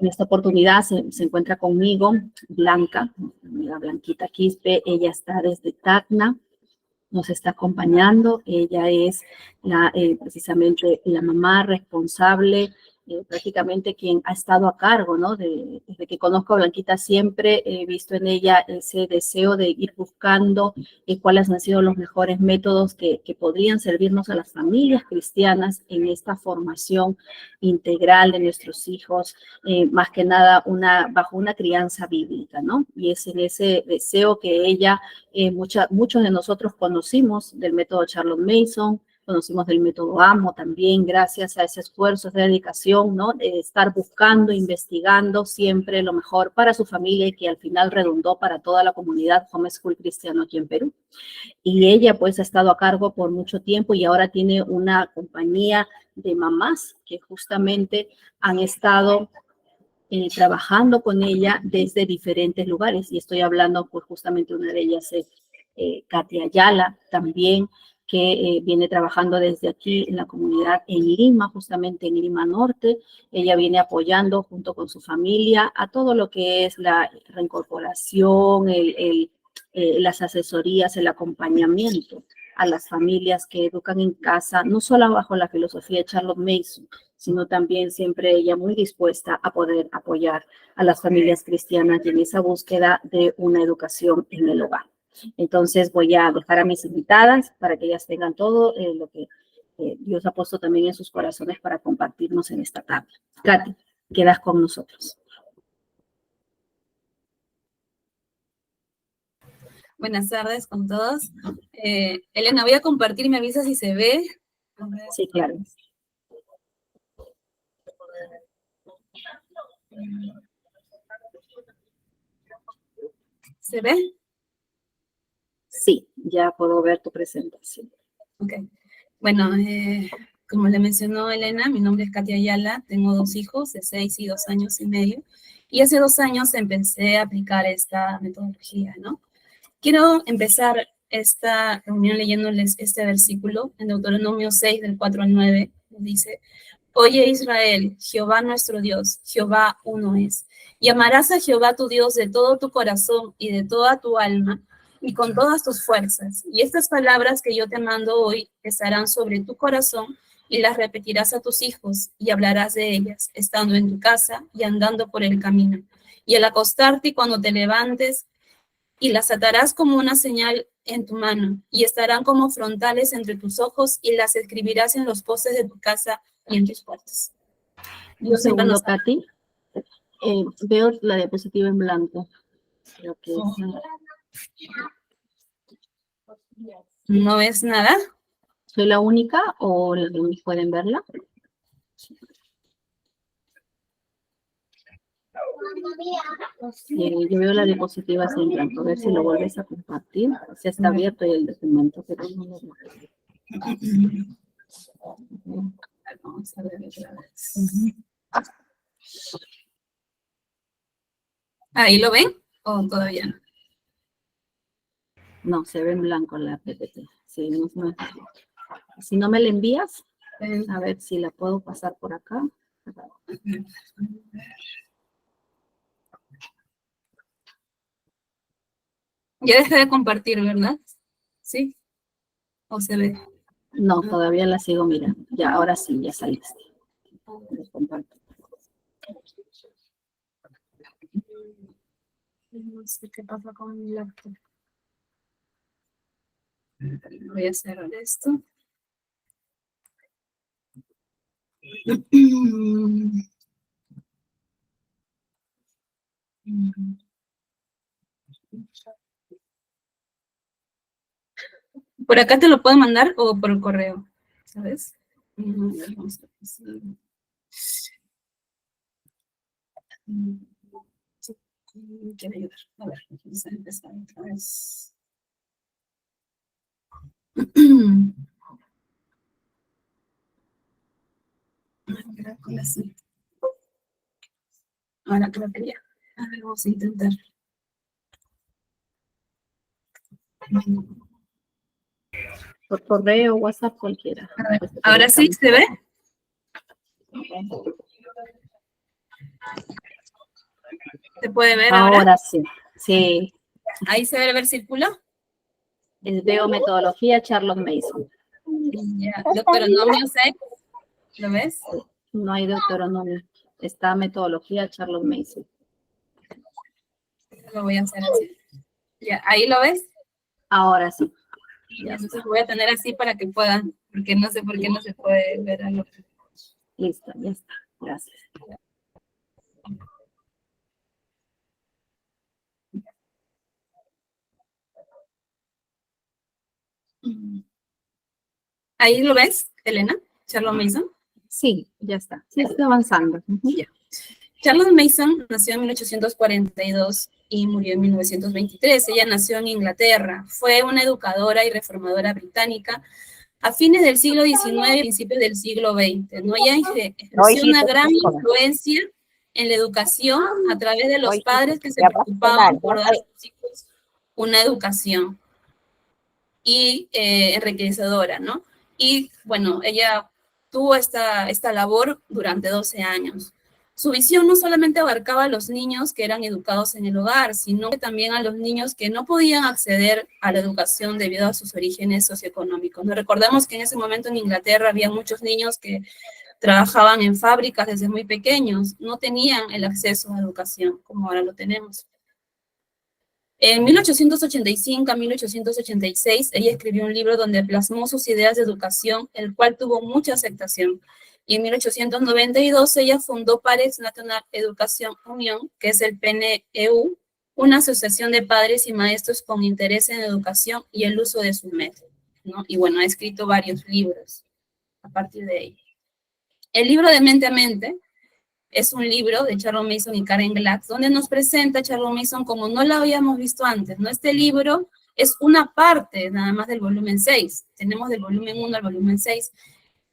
En esta oportunidad se encuentra conmigo Blanca, mi amiga Blanquita Quispe. Ella está desde Tacna, nos está acompañando. Ella es precisamente la mamá responsable, prácticamente quien ha estado a cargo, ¿no? Desde que conozco a Blanquita siempre he visto en ella ese deseo de ir buscando cuáles han sido los mejores métodos que podrían servirnos a las familias cristianas en esta formación integral de nuestros hijos, más que nada bajo una crianza bíblica, ¿no? Y es en ese deseo que ella, muchos de nosotros conocimos del método Charlotte Mason, conocimos del método AMO también, gracias a ese esfuerzo, esa dedicación, ¿no? De estar buscando, investigando siempre lo mejor para su familia y que al final redundó para toda la comunidad homeschool cristiano aquí en Perú. Y ella pues ha estado a cargo por mucho tiempo y ahora tiene una compañía de mamás que justamente han estado trabajando con ella desde diferentes lugares. Y estoy hablando pues justamente una de ellas es Katia Ayala también, que viene trabajando desde aquí en la comunidad en Lima, justamente en Lima Norte. Ella viene apoyando junto con su familia a todo lo que es la reincorporación, las asesorías, el acompañamiento a las familias que educan en casa, no solo bajo la filosofía de Charlotte Mason, sino también siempre ella muy dispuesta a poder apoyar a las familias cristianas en esa búsqueda de una educación en el hogar. Entonces voy a dejar a mis invitadas para que ellas tengan todo lo que Dios ha puesto también en sus corazones para compartirnos en esta tarde. Katy, quedas con nosotros. Buenas tardes con todos. Elena, voy a compartir, me avisa si se ve. Sí, claro. ¿Se ve? Sí, ya puedo ver tu presentación. Ok. Bueno, como le mencionó Elena, mi nombre es Katia Ayala, tengo 2 hijos de 6 y 2 años y medio, y hace 2 años empecé a aplicar esta metodología, ¿no? Quiero empezar esta reunión leyéndoles este versículo en Deuteronomio 6, del 4 al 9, dice: Oye Israel, Jehová nuestro Dios, Jehová uno es. Y amarás a Jehová tu Dios de todo tu corazón y de toda tu alma y con todas tus fuerzas. Y estas palabras que yo te mando hoy estarán sobre tu corazón y las repetirás a tus hijos y hablarás de ellas, estando en tu casa y andando por el camino. Y al acostarte y cuando te levantes, y las atarás como una señal en tu mano, y estarán como frontales entre tus ojos, y las escribirás en los postes de tu casa y en tus puertas. Un segundo, Katy. Veo la diapositiva en blanco. Creo que ¿No es nada? ¿Soy la única o pueden verla? Yo veo la diapositiva en blanco. A ver si lo vuelves a compartir. Si está abierto el documento, pero no lo veo. Vamos a ver otra vez. ¿Ahí lo ven o todavía no? No, se ve en blanco la PPT. Sí, no. Si no me la envías, a ver si la puedo pasar por acá. Ya dejé de compartir, ¿verdad? ¿Sí? ¿O se ve? No, todavía la sigo mirando. Ya, ahora sí, ya saliste. Comparto. No sé qué pasa con mi laptop. Voy a cerrar esto. ¿Por acá te lo pueden mandar o por el correo? ¿Sabes? Vamos a pasar. Me quiere ayudar. A ver, vamos a empezar otra vez. Ahora creo que ya. A ver, vamos a intentar. Por correo, WhatsApp, cualquiera. A ver, ahora sí, ¿se ve? ¿Se puede ver ahora? Ahora sí, sí. Ahí se ve el versículo. Veo metodología Charlotte Mason. Ya. Deuteronomio 6, ¿lo ves? No hay Deuteronomio. Está metodología Charlotte Mason. Lo voy a hacer así. Ya, ¿ahí lo ves? Ahora sí. Ya, entonces voy a tener así para que puedan, porque no sé por qué no se puede ver algo. Listo, ya está. Gracias. ¿Ahí lo ves, Elena? Charlotte Mason. Sí, ya está. Sí, está avanzando. Ya. Charlotte Mason nació en 1842 y murió en 1923. Ella nació en Inglaterra. Fue una educadora y reformadora británica a fines del siglo XIX y principios del siglo XX. ¿No? Ella ejerció una gran influencia en la educación a través de los padres que se preocupaban por dar a sus hijos una educación y enriquecedora, ¿no? Y bueno, ella tuvo esta labor durante 12 años. Su visión no solamente abarcaba a los niños que eran educados en el hogar, sino que también a los niños que no podían acceder a la educación debido a sus orígenes socioeconómicos. Nos recordamos que en ese momento en Inglaterra había muchos niños que trabajaban en fábricas desde muy pequeños, no tenían el acceso a educación como ahora lo tenemos. En 1885 a 1886, ella escribió un libro donde plasmó sus ideas de educación, el cual tuvo mucha aceptación. Y en 1892 ella fundó Parents National Education Union, que es el PNEU, una asociación de padres y maestros con interés en educación y el uso de su método, ¿no? Y bueno, ha escrito varios libros a partir de ahí. El libro de Mente a Mente es un libro de Charlotte Mason y Karen Glatz, donde nos presenta a Charlotte Mason como no la habíamos visto antes, ¿no? Este libro es una parte nada más del volumen 6. Tenemos del volumen 1 al volumen 6.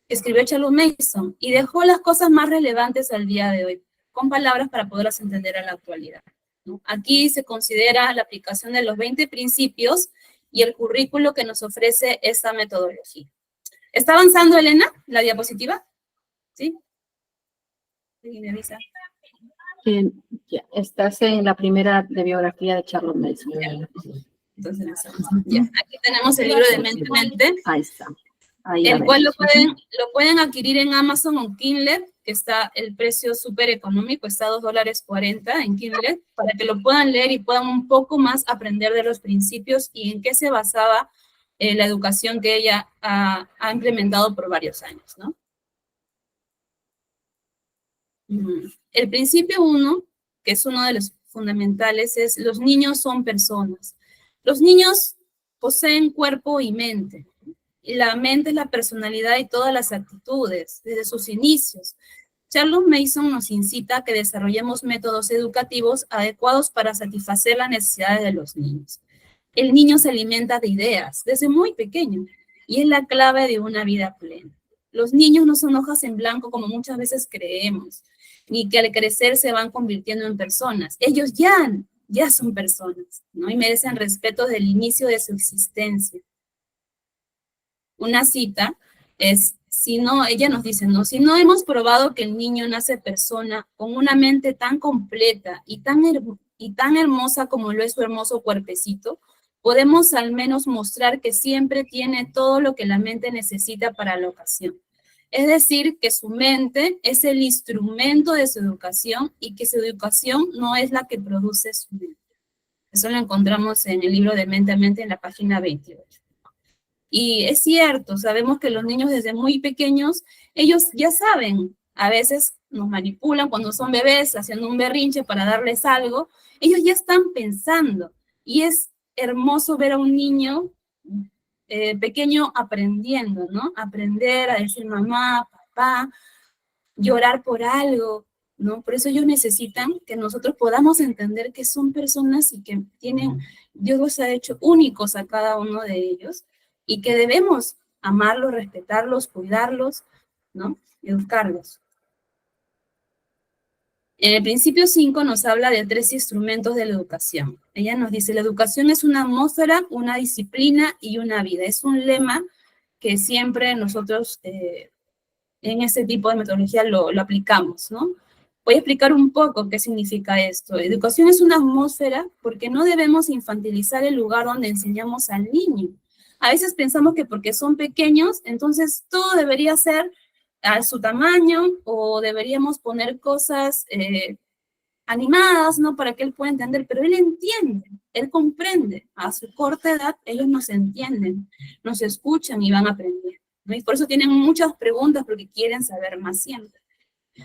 Escribió Charlotte Mason y dejó las cosas más relevantes al día de hoy, con palabras para poderlas entender a la actualidad, ¿no? Aquí se considera la aplicación de los 20 principios y el currículo que nos ofrece esta metodología. ¿Está avanzando, Elena, la diapositiva? ¿Sí? Sí, me avisa. Ya, estás en la primera de biografía de Charlotte Mason. Entonces, ya. Aquí tenemos el libro de Mente a Mente. Ahí está. Ahí el cual lo pueden adquirir en Amazon o Kindle, que está el precio súper económico, está $2.40 en Kindle, para que lo puedan leer y puedan un poco más aprender de los principios y en qué se basaba la educación que ella ha implementado por varios años, ¿no? El principio 1, que es uno de los fundamentales, es los niños son personas. Los niños poseen cuerpo y mente. Y la mente es la personalidad y todas las actitudes, desde sus inicios. Charlotte Mason nos incita a que desarrollemos métodos educativos adecuados para satisfacer las necesidades de los niños. El niño se alimenta de ideas desde muy pequeño y es la clave de una vida plena. Los niños no son hojas en blanco como muchas veces creemos, ni que al crecer se van convirtiendo en personas. Ellos ya son personas, ¿no? Y merecen respeto desde el inicio de su existencia. Una cita es, ella nos dice, no, si no hemos probado que el niño nace persona con una mente tan completa y tan hermosa como lo es su hermoso cuerpecito, podemos al menos mostrar que siempre tiene todo lo que la mente necesita para la ocasión. Es decir, que su mente es el instrumento de su educación y que su educación no es la que produce su mente. Eso lo encontramos en el libro de Mente a Mente en la página 28. Y es cierto, sabemos que los niños desde muy pequeños, ellos ya saben, a veces nos manipulan cuando son bebés, haciendo un berrinche para darles algo, ellos ya están pensando. Y es hermoso ver a un niño pequeño aprendiendo, ¿no? Aprender a decir mamá, papá, llorar por algo, ¿no? Por eso ellos necesitan que nosotros podamos entender que son personas y que Dios los ha hecho únicos a cada uno de ellos y que debemos amarlos, respetarlos, cuidarlos, ¿no? Educarlos. En el principio 5 nos habla de 3 instrumentos de la educación. Ella nos dice, la educación es una atmósfera, una disciplina y una vida. Es un lema que siempre nosotros en este tipo de metodología lo aplicamos, ¿no? Voy a explicar un poco qué significa esto. Educación es una atmósfera porque no debemos infantilizar el lugar donde enseñamos al niño. A veces pensamos que porque son pequeños, entonces todo debería ser a su tamaño o deberíamos poner cosas animadas, ¿no? Para que él pueda entender, pero él entiende, él comprende. A su corta edad, ellos nos entienden, nos escuchan y van a aprender, ¿no? Y por eso tienen muchas preguntas porque quieren saber más siempre.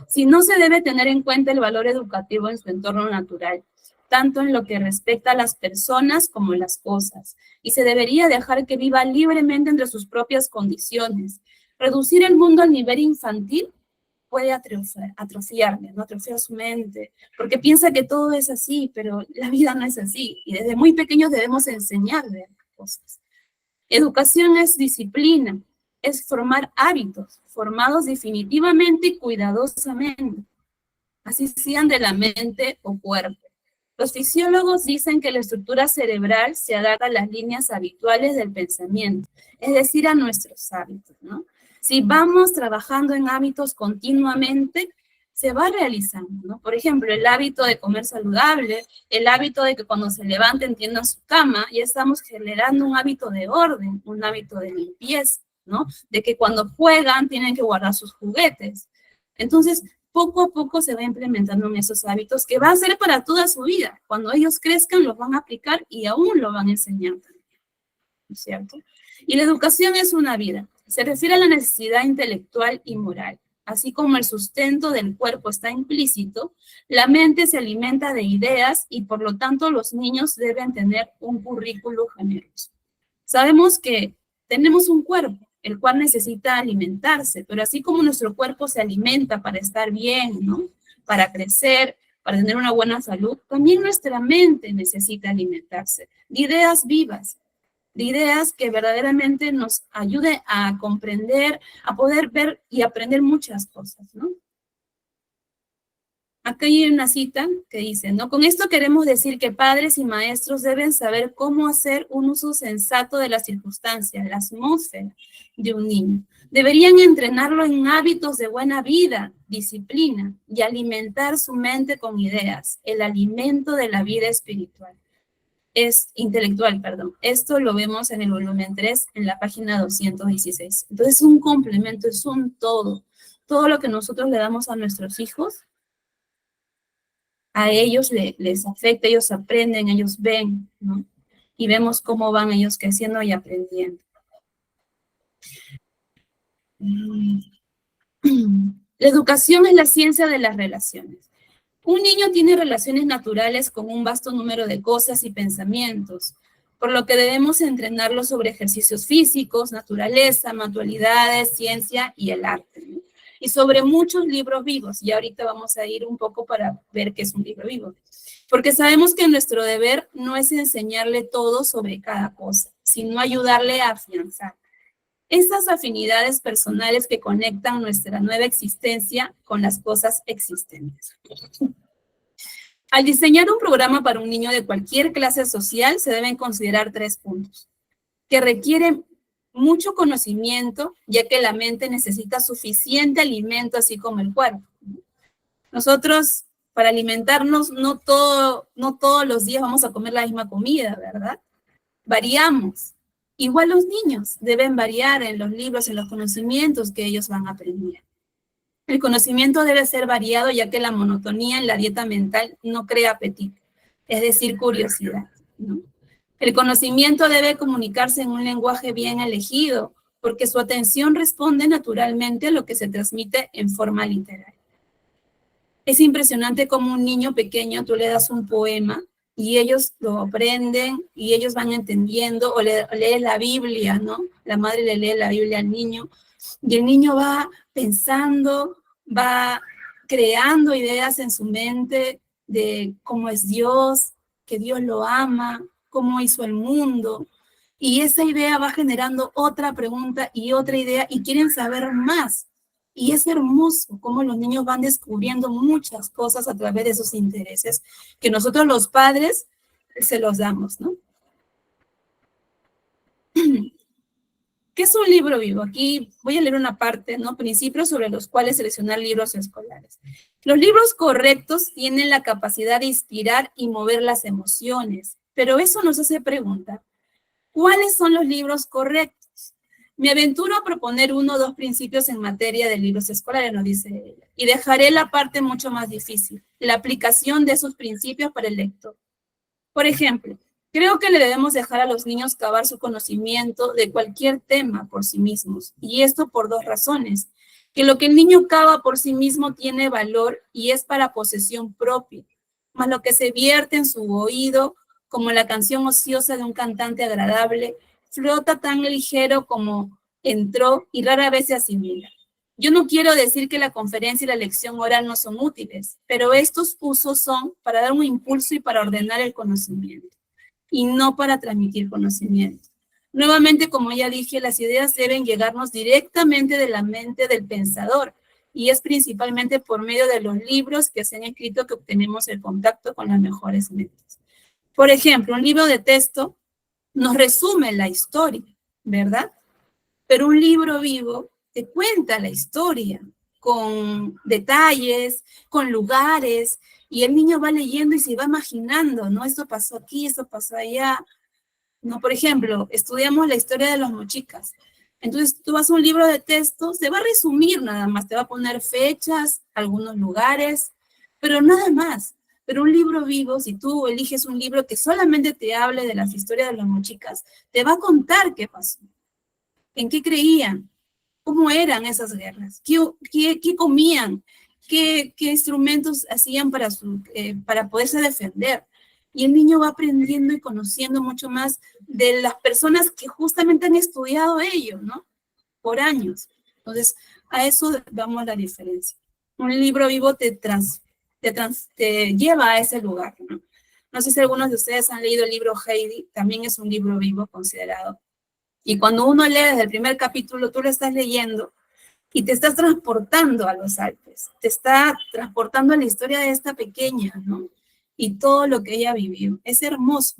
Si no se debe tener en cuenta el valor educativo en su entorno natural, tanto en lo que respecta a las personas como en las cosas, y se debería dejar que viva libremente entre sus propias condiciones. Reducir el mundo al nivel infantil puede atrofiarle, ¿no? Atrofiar su mente, porque piensa que todo es así, pero la vida no es así, y desde muy pequeños debemos enseñarle cosas. Educación es disciplina, es formar hábitos, formados definitivamente y cuidadosamente, así sean de la mente o cuerpo. Los fisiólogos dicen que la estructura cerebral se adapta a las líneas habituales del pensamiento, es decir, a nuestros hábitos, ¿no? Si vamos trabajando en hábitos continuamente, se va realizando, ¿no? Por ejemplo, el hábito de comer saludable, el hábito de que cuando se levanten tiendan su cama, ya estamos generando un hábito de orden, un hábito de limpieza, ¿no? De que cuando juegan tienen que guardar sus juguetes. Entonces, poco a poco se va implementando en esos hábitos que va a ser para toda su vida. Cuando ellos crezcan, los van a aplicar y aún lo van a enseñar también, ¿no es cierto? Y la educación es una vida. Se refiere a la necesidad intelectual y moral. Así como el sustento del cuerpo está implícito, la mente se alimenta de ideas y por lo tanto los niños deben tener un currículo generoso. Sabemos que tenemos un cuerpo, el cual necesita alimentarse, pero así como nuestro cuerpo se alimenta para estar bien, ¿no? Para crecer, para tener una buena salud, también nuestra mente necesita alimentarse de ideas vivas, de ideas que verdaderamente nos ayuden a comprender, a poder ver y aprender muchas cosas, ¿no? Acá hay una cita que dice, ¿no? Con esto queremos decir que padres y maestros deben saber cómo hacer un uso sensato de las circunstancias, la atmósfera de un niño. Deberían entrenarlo en hábitos de buena vida, disciplina y alimentar su mente con ideas, el alimento de la vida espiritual. Es intelectual, perdón. Esto lo vemos en el volumen 3, en la página 216. Entonces es un complemento, es un todo. Todo lo que nosotros le damos a nuestros hijos, a ellos les afecta, ellos aprenden, ellos ven, ¿no? Y vemos cómo van ellos creciendo y aprendiendo. La educación es la ciencia de las relaciones. Un niño tiene relaciones naturales con un vasto número de cosas y pensamientos, por lo que debemos entrenarlo sobre ejercicios físicos, naturaleza, manualidades, ciencia y el arte, ¿no? Y sobre muchos libros vivos. Y ahorita vamos a ir un poco para ver qué es un libro vivo. Porque sabemos que nuestro deber no es enseñarle todo sobre cada cosa, sino ayudarle a afianzar esas afinidades personales que conectan nuestra nueva existencia con las cosas existentes. Al diseñar un programa para un niño de cualquier clase social, se deben considerar 3 puntos, que requieren mucho conocimiento, ya que la mente necesita suficiente alimento, así como el cuerpo. Nosotros, para alimentarnos, no todos los días vamos a comer la misma comida, ¿verdad? Variamos. Igual los niños deben variar en los libros, en los conocimientos que ellos van a aprender. El conocimiento debe ser variado, ya que la monotonía en la dieta mental no crea apetito, es decir, curiosidad, ¿no? El conocimiento debe comunicarse en un lenguaje bien elegido, porque su atención responde naturalmente a lo que se transmite en forma literal. Es impresionante cómo un niño pequeño, tú le das un poema y ellos lo aprenden y ellos van entendiendo, o lee la Biblia, ¿no? La madre le lee la Biblia al niño y el niño va pensando, va creando ideas en su mente de cómo es Dios, que Dios lo ama, cómo hizo el mundo. Y esa idea va generando otra pregunta y otra idea y quieren saber más. Y es hermoso cómo los niños van descubriendo muchas cosas a través de esos intereses que nosotros los padres se los damos, ¿no? ¿Qué es un libro vivo? Aquí voy a leer una parte, ¿no? Principios sobre los cuales seleccionar libros escolares. Los libros correctos tienen la capacidad de inspirar y mover las emociones, pero eso nos hace preguntar, ¿cuáles son los libros correctos? Me aventuro a proponer 1 o 2 principios en materia de libros escolares, nos dice ella, y dejaré la parte mucho más difícil, la aplicación de esos principios para el lector. Por ejemplo, creo que le debemos dejar a los niños cavar su conocimiento de cualquier tema por sí mismos, y esto por 2 razones. Que lo que el niño cava por sí mismo tiene valor y es para posesión propia, más lo que se vierte en su oído, como la canción ociosa de un cantante agradable, flota tan ligero como entró y rara vez se asimila. Yo no quiero decir que la conferencia y la lección oral no son útiles, pero estos usos son para dar un impulso y para ordenar el conocimiento, y no para transmitir conocimiento. Nuevamente, como ya dije, las ideas deben llegarnos directamente de la mente del pensador, y es principalmente por medio de los libros que se han escrito que obtenemos el contacto con las mejores mentes. Por ejemplo, un libro de texto nos resume la historia, ¿verdad? Pero un libro vivo te cuenta la historia con detalles, con lugares, y el niño va leyendo y se va imaginando, ¿no? Esto pasó aquí, esto pasó allá. No, por ejemplo, estudiamos la historia de los mochicas. Entonces, tú vas a un libro de texto, se va a resumir nada más, te va a poner fechas, algunos lugares, pero nada más. Pero un libro vivo, si tú eliges un libro que solamente te hable de las historias de las mochicas, te va a contar qué pasó, en qué creían, cómo eran esas guerras, qué comían, qué instrumentos hacían para poderse defender. Y el niño va aprendiendo y conociendo mucho más de las personas que justamente han estudiado ello, ¿no? Por años. Entonces, a eso damos la diferencia. Un libro vivo te lleva a ese lugar, ¿no? No sé si algunos de ustedes han leído el libro Heidi, también es un libro vivo considerado. Y cuando uno lee desde el primer capítulo, tú lo estás leyendo y te estás transportando a los Alpes, te está transportando a la historia de esta pequeña, ¿no? Y todo lo que ella vivió. Es hermoso.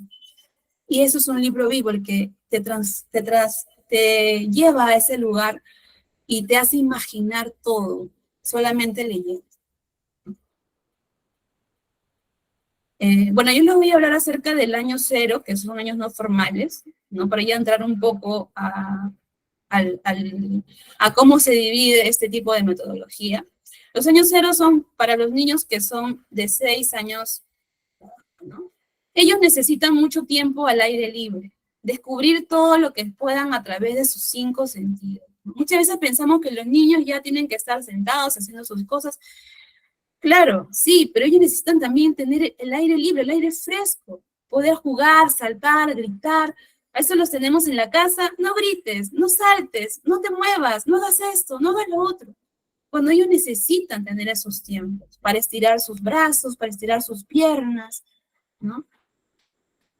Y eso es un libro vivo, el que te lleva a ese lugar y te hace imaginar todo, solamente leyendo. Bueno, yo les voy a hablar acerca del año 0, que son años no formales, ¿no? Para ya entrar un poco a cómo se divide este tipo de metodología. Los años 0 son para los niños que son de 6 años, ¿no? Ellos necesitan mucho tiempo al aire libre, descubrir todo lo que puedan a través de sus 5 sentidos. Muchas veces pensamos que los niños ya tienen que estar sentados haciendo sus cosas. Claro, sí, pero ellos necesitan también tener el aire libre, el aire fresco, poder jugar, saltar, gritar. A eso los tenemos en la casa. No grites, no saltes, no te muevas, no hagas esto, no hagas lo otro. Cuando ellos necesitan tener esos tiempos para estirar sus brazos, para estirar sus piernas, ¿no?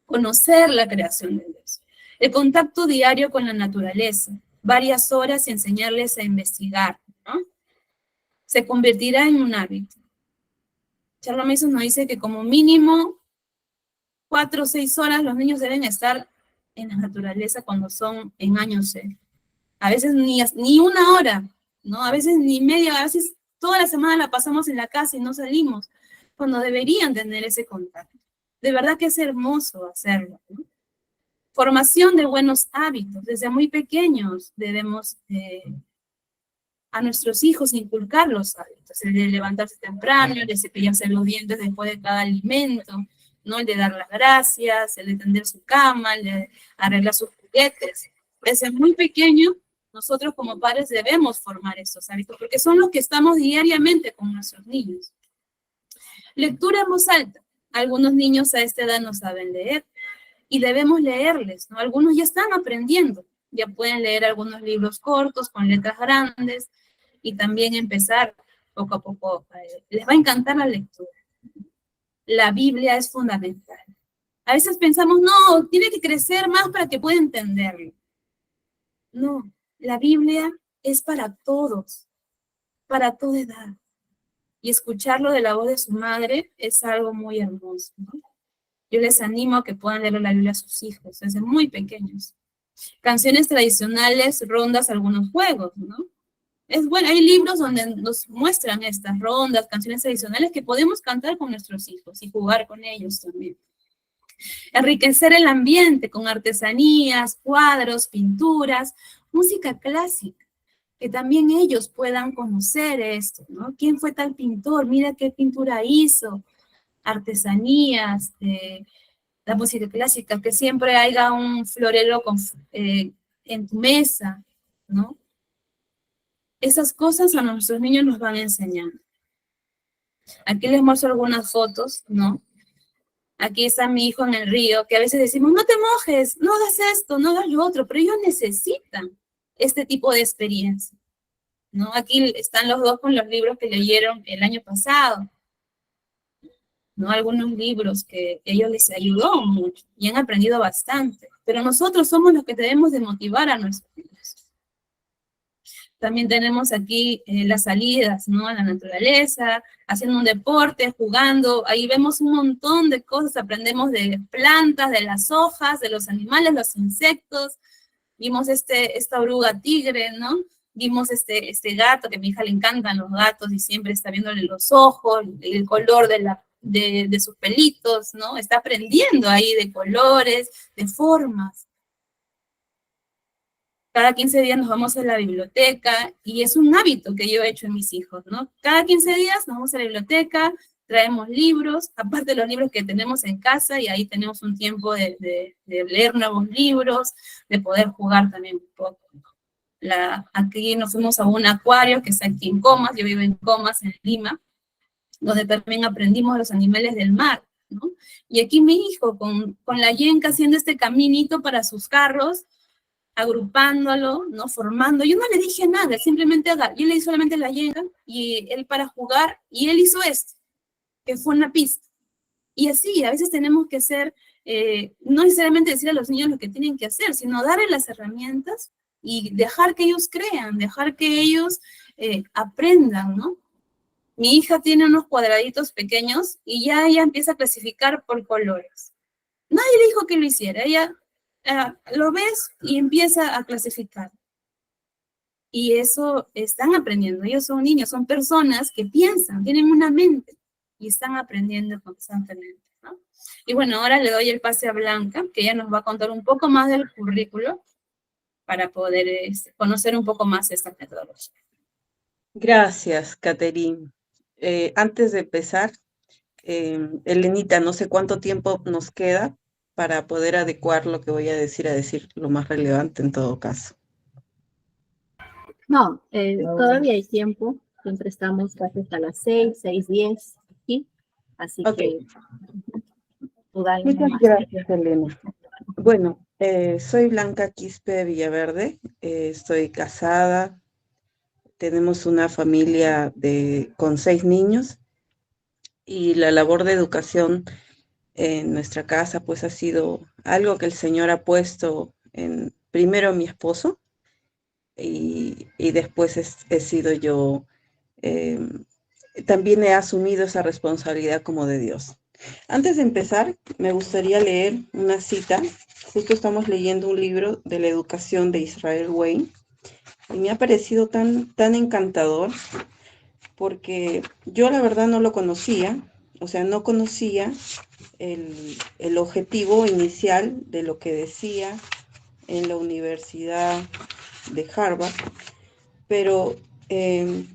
Conocer la creación de Dios. El contacto diario con la naturaleza, varias horas y enseñarles a investigar, ¿no? Se convertirá en un hábito. Charles Mason nos dice que como mínimo 4 o 6 horas los niños deben estar en la naturaleza cuando son en años 0. A veces ni 1 hora, ¿no? A veces ni media, a veces toda la semana la pasamos en la casa y no salimos, cuando deberían tener ese contacto. De verdad que es hermoso hacerlo, ¿no? Formación de buenos hábitos. Desde muy pequeños debemos a nuestros hijos inculcar los hábitos, el de levantarse temprano, el de cepillarse los dientes después de cada alimento, ¿no? El de dar las gracias, el de tender su cama, el de arreglar sus juguetes. Desde muy pequeño, nosotros como padres debemos formar esos hábitos, porque son los que estamos diariamente con nuestros niños. Lectura en voz alta. Algunos niños a esta edad no saben leer, y debemos leerles, ¿no? Algunos ya están aprendiendo, ya pueden leer algunos libros cortos con letras grandes, y también empezar poco a poco. Les va a encantar la lectura. La Biblia es fundamental. A veces pensamos, no, tiene que crecer más para que pueda entenderlo. No, la Biblia es para todos, para toda edad. Y escucharlo de la voz de su madre es algo muy hermoso, ¿no? Yo les animo a que puedan leer la Biblia a sus hijos desde muy pequeños. Canciones tradicionales, rondas, algunos juegos, ¿no? Es bueno, hay libros donde nos muestran estas rondas, canciones tradicionales que podemos cantar con nuestros hijos y jugar con ellos también. Enriquecer el ambiente con artesanías, cuadros, pinturas, música clásica, que también ellos puedan conocer esto, ¿no? ¿Quién fue tal pintor? Mira qué pintura hizo, artesanías, la música clásica, que siempre haya un florero en tu mesa, ¿no? Esas cosas a nuestros niños nos van enseñando. Aquí les muestro algunas fotos, ¿no? Aquí está mi hijo en el río, que a veces decimos, no te mojes, no hagas esto, no hagas lo otro, pero ellos necesitan este tipo de experiencia, ¿no? Aquí están los dos con los libros que leyeron el año pasado, ¿no? Algunos libros que a ellos les ayudó mucho y han aprendido bastante, pero nosotros somos los que debemos de motivar a nuestros hijos. También tenemos aquí las salidas, ¿no? A la naturaleza, haciendo un deporte, jugando. Ahí vemos un montón de cosas. Aprendemos de plantas, de las hojas, de los animales, los insectos. Vimos esta oruga tigre, ¿no? Vimos este gato, que a mi hija le encantan los gatos y siempre está viéndole los ojos, el color de sus pelitos, ¿no? Está aprendiendo ahí de colores, de formas. Cada 15 días nos vamos a la biblioteca y es un hábito que yo he hecho en mis hijos, ¿no? Cada 15 días nos vamos a la biblioteca, traemos libros, aparte de los libros que tenemos en casa, y ahí tenemos un tiempo de leer nuevos libros, de poder jugar también un poco. Aquí nos fuimos a un acuario que está aquí en Comas, yo vivo en Comas, en Lima, donde también aprendimos los animales del mar, ¿no? Y aquí mi hijo con la yenca haciendo este caminito para sus carros, agrupándolo, ¿no? Formando. Yo no le dije nada, simplemente yo le di solamente la yenga y él para jugar, y él hizo esto, que fue una pista. Y así, a veces tenemos que hacer, no necesariamente decir a los niños lo que tienen que hacer, sino darles las herramientas y dejar que ellos crean, dejar que ellos aprendan, ¿no? Mi hija tiene unos cuadraditos pequeños y ya ella empieza a clasificar por colores. Nadie le dijo que lo hiciera, ella lo ves y empieza a clasificar. Y eso están aprendiendo. Ellos son niños, son personas que piensan, tienen una mente y están aprendiendo constantemente, ¿no? Y bueno, ahora le doy el pase a Blanca, que ella nos va a contar un poco más del currículo para poder conocer un poco más esta metodología. Gracias, Caterine. Antes de empezar, Elenita, no sé cuánto tiempo nos queda para poder adecuar lo que voy a decir lo más relevante en todo caso. No, todavía hay tiempo. Siempre estamos casi hasta las 6:10 aquí. Así que tú dale. Muchas gracias, Elena. Bueno, soy Blanca Quispe Villaverde. Estoy casada. Tenemos una familia con 6 niños. Y la labor de educación en nuestra casa pues ha sido algo que el Señor ha puesto primero mi esposo y después he sido yo, también he asumido esa responsabilidad como de Dios. Antes de empezar, me gustaría leer una cita. Justo estamos leyendo un libro de la educación de Israel Wayne y me ha parecido tan encantador porque yo la verdad no lo conocía, o sea, no conocía el objetivo inicial de lo que decía en la Universidad de Harvard, pero en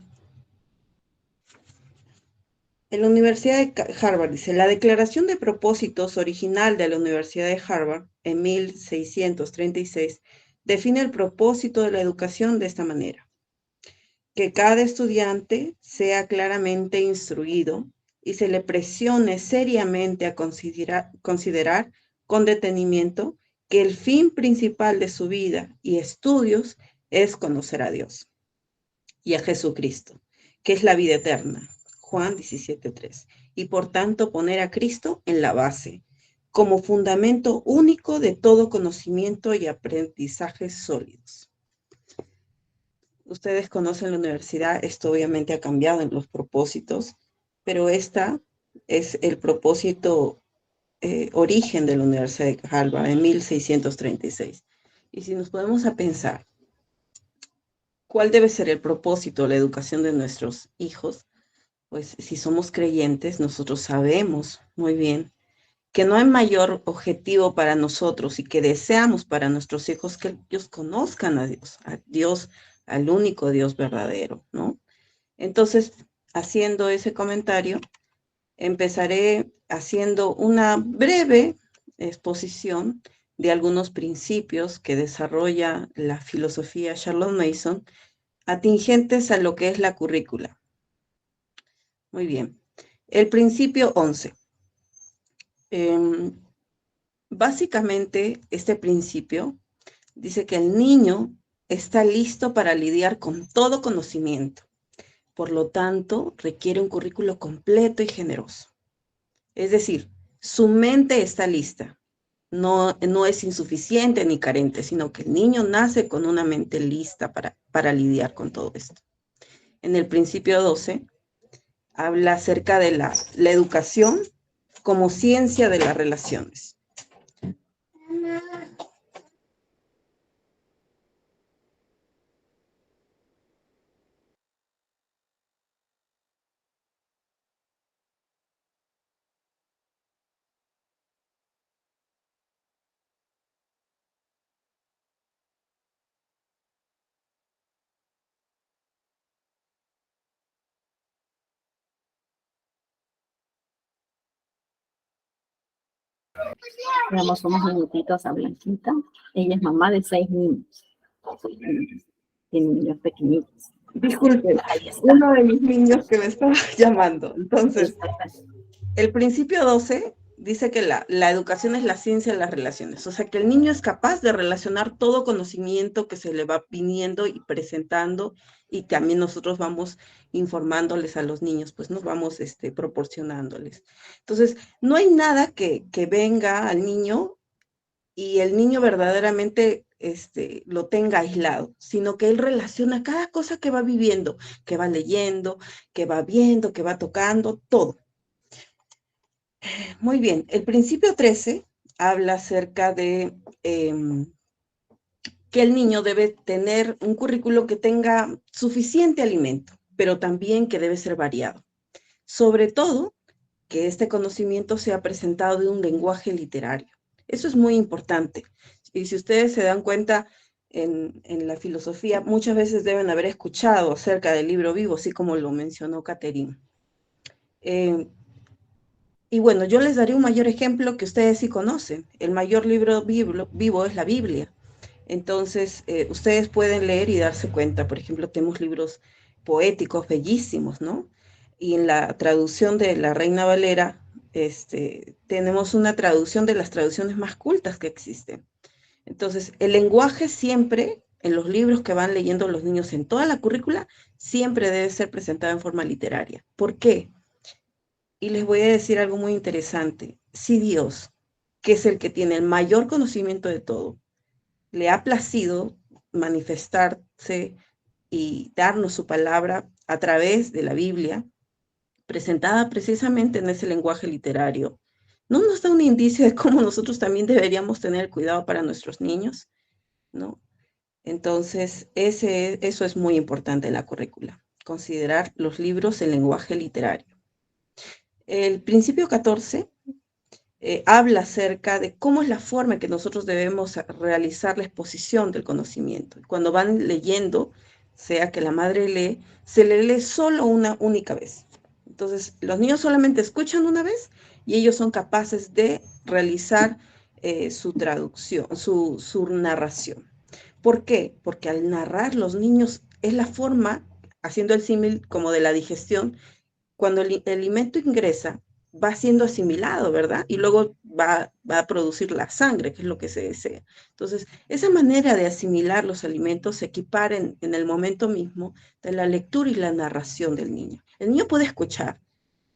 la Universidad de Harvard dice, la declaración de propósitos original de la Universidad de Harvard en 1636 define el propósito de la educación de esta manera: que cada estudiante sea claramente instruido y se le presione seriamente a considerar con detenimiento que el fin principal de su vida y estudios es conocer a Dios y a Jesucristo, que es la vida eterna, Juan 17:3, y por tanto poner a Cristo en la base, como fundamento único de todo conocimiento y aprendizajes sólidos. Ustedes conocen la universidad, esto obviamente ha cambiado en los propósitos, pero esta es el propósito origen de la Universidad de Harvard en 1636. Y si nos ponemos a pensar, ¿cuál debe ser el propósito de la educación de nuestros hijos? Pues si somos creyentes, nosotros sabemos muy bien que no hay mayor objetivo para nosotros y que deseamos para nuestros hijos que ellos conozcan a Dios, al único Dios verdadero, ¿no? Entonces, haciendo ese comentario, empezaré haciendo una breve exposición de algunos principios que desarrolla la filosofía Charlotte Mason, atingentes a lo que es la currícula. Muy bien. El principio 11. Básicamente, este principio dice que el niño está listo para lidiar con todo conocimiento. Por lo tanto, requiere un currículo completo y generoso. Es decir, su mente está lista. No es insuficiente ni carente, sino que el niño nace con una mente lista para lidiar con todo esto. En el principio 12, habla acerca de la educación como ciencia de las relaciones. Damos unos minutitos a Blanquita. Ella es mamá de 6 niños. Tiene niños pequeñitos. Disculpe, Ahí está. uno de mis niños que me estaba llamando. Entonces, el principio 12 dice que la educación es la ciencia de las relaciones. O sea, que el niño es capaz de relacionar todo conocimiento que se le va viniendo y presentando, y también nosotros vamos informándoles a los niños, pues nos vamos proporcionándoles. Entonces, no hay nada que venga al niño y el niño verdaderamente lo tenga aislado, sino que él relaciona cada cosa que va viviendo, que va leyendo, que va viendo, que va tocando, todo. Muy bien, el principio 13 habla acerca de que el niño debe tener un currículo que tenga suficiente alimento, pero también que debe ser variado. Sobre todo, que este conocimiento sea presentado de un lenguaje literario. Eso es muy importante. Y si ustedes se dan cuenta, en la filosofía muchas veces deben haber escuchado acerca del libro vivo, así como lo mencionó Catherine. Y bueno, yo les daré un mayor ejemplo que ustedes sí conocen. El mayor libro vivo es la Biblia. Entonces, ustedes pueden leer y darse cuenta. Por ejemplo, tenemos libros poéticos bellísimos, ¿no? Y en la traducción de la Reina Valera, tenemos una traducción de las traducciones más cultas que existen. Entonces, el lenguaje siempre, en los libros que van leyendo los niños en toda la currícula, siempre debe ser presentado en forma literaria. ¿Por qué? Y les voy a decir algo muy interesante. Si Dios, que es el que tiene el mayor conocimiento de todo, le ha placido manifestarse y darnos su palabra a través de la Biblia, presentada precisamente en ese lenguaje literario, ¿no nos da un indicio de cómo nosotros también deberíamos tener cuidado para nuestros niños? ¿No? Entonces, eso es muy importante en la currícula, considerar los libros en lenguaje literario. El principio 14 habla acerca de cómo es la forma en que nosotros debemos realizar la exposición del conocimiento. Cuando van leyendo, sea que la madre lee, se le lee solo una única vez. Entonces, los niños solamente escuchan una vez y ellos son capaces de realizar su traducción, su narración. ¿Por qué? Porque al narrar los niños es la forma, haciendo el símil como de la digestión, cuando el alimento ingresa, va siendo asimilado, ¿verdad? Y luego va a producir la sangre, que es lo que se desea. Entonces, esa manera de asimilar los alimentos se equipara en el momento mismo de la lectura y la narración del niño. El niño puede escuchar,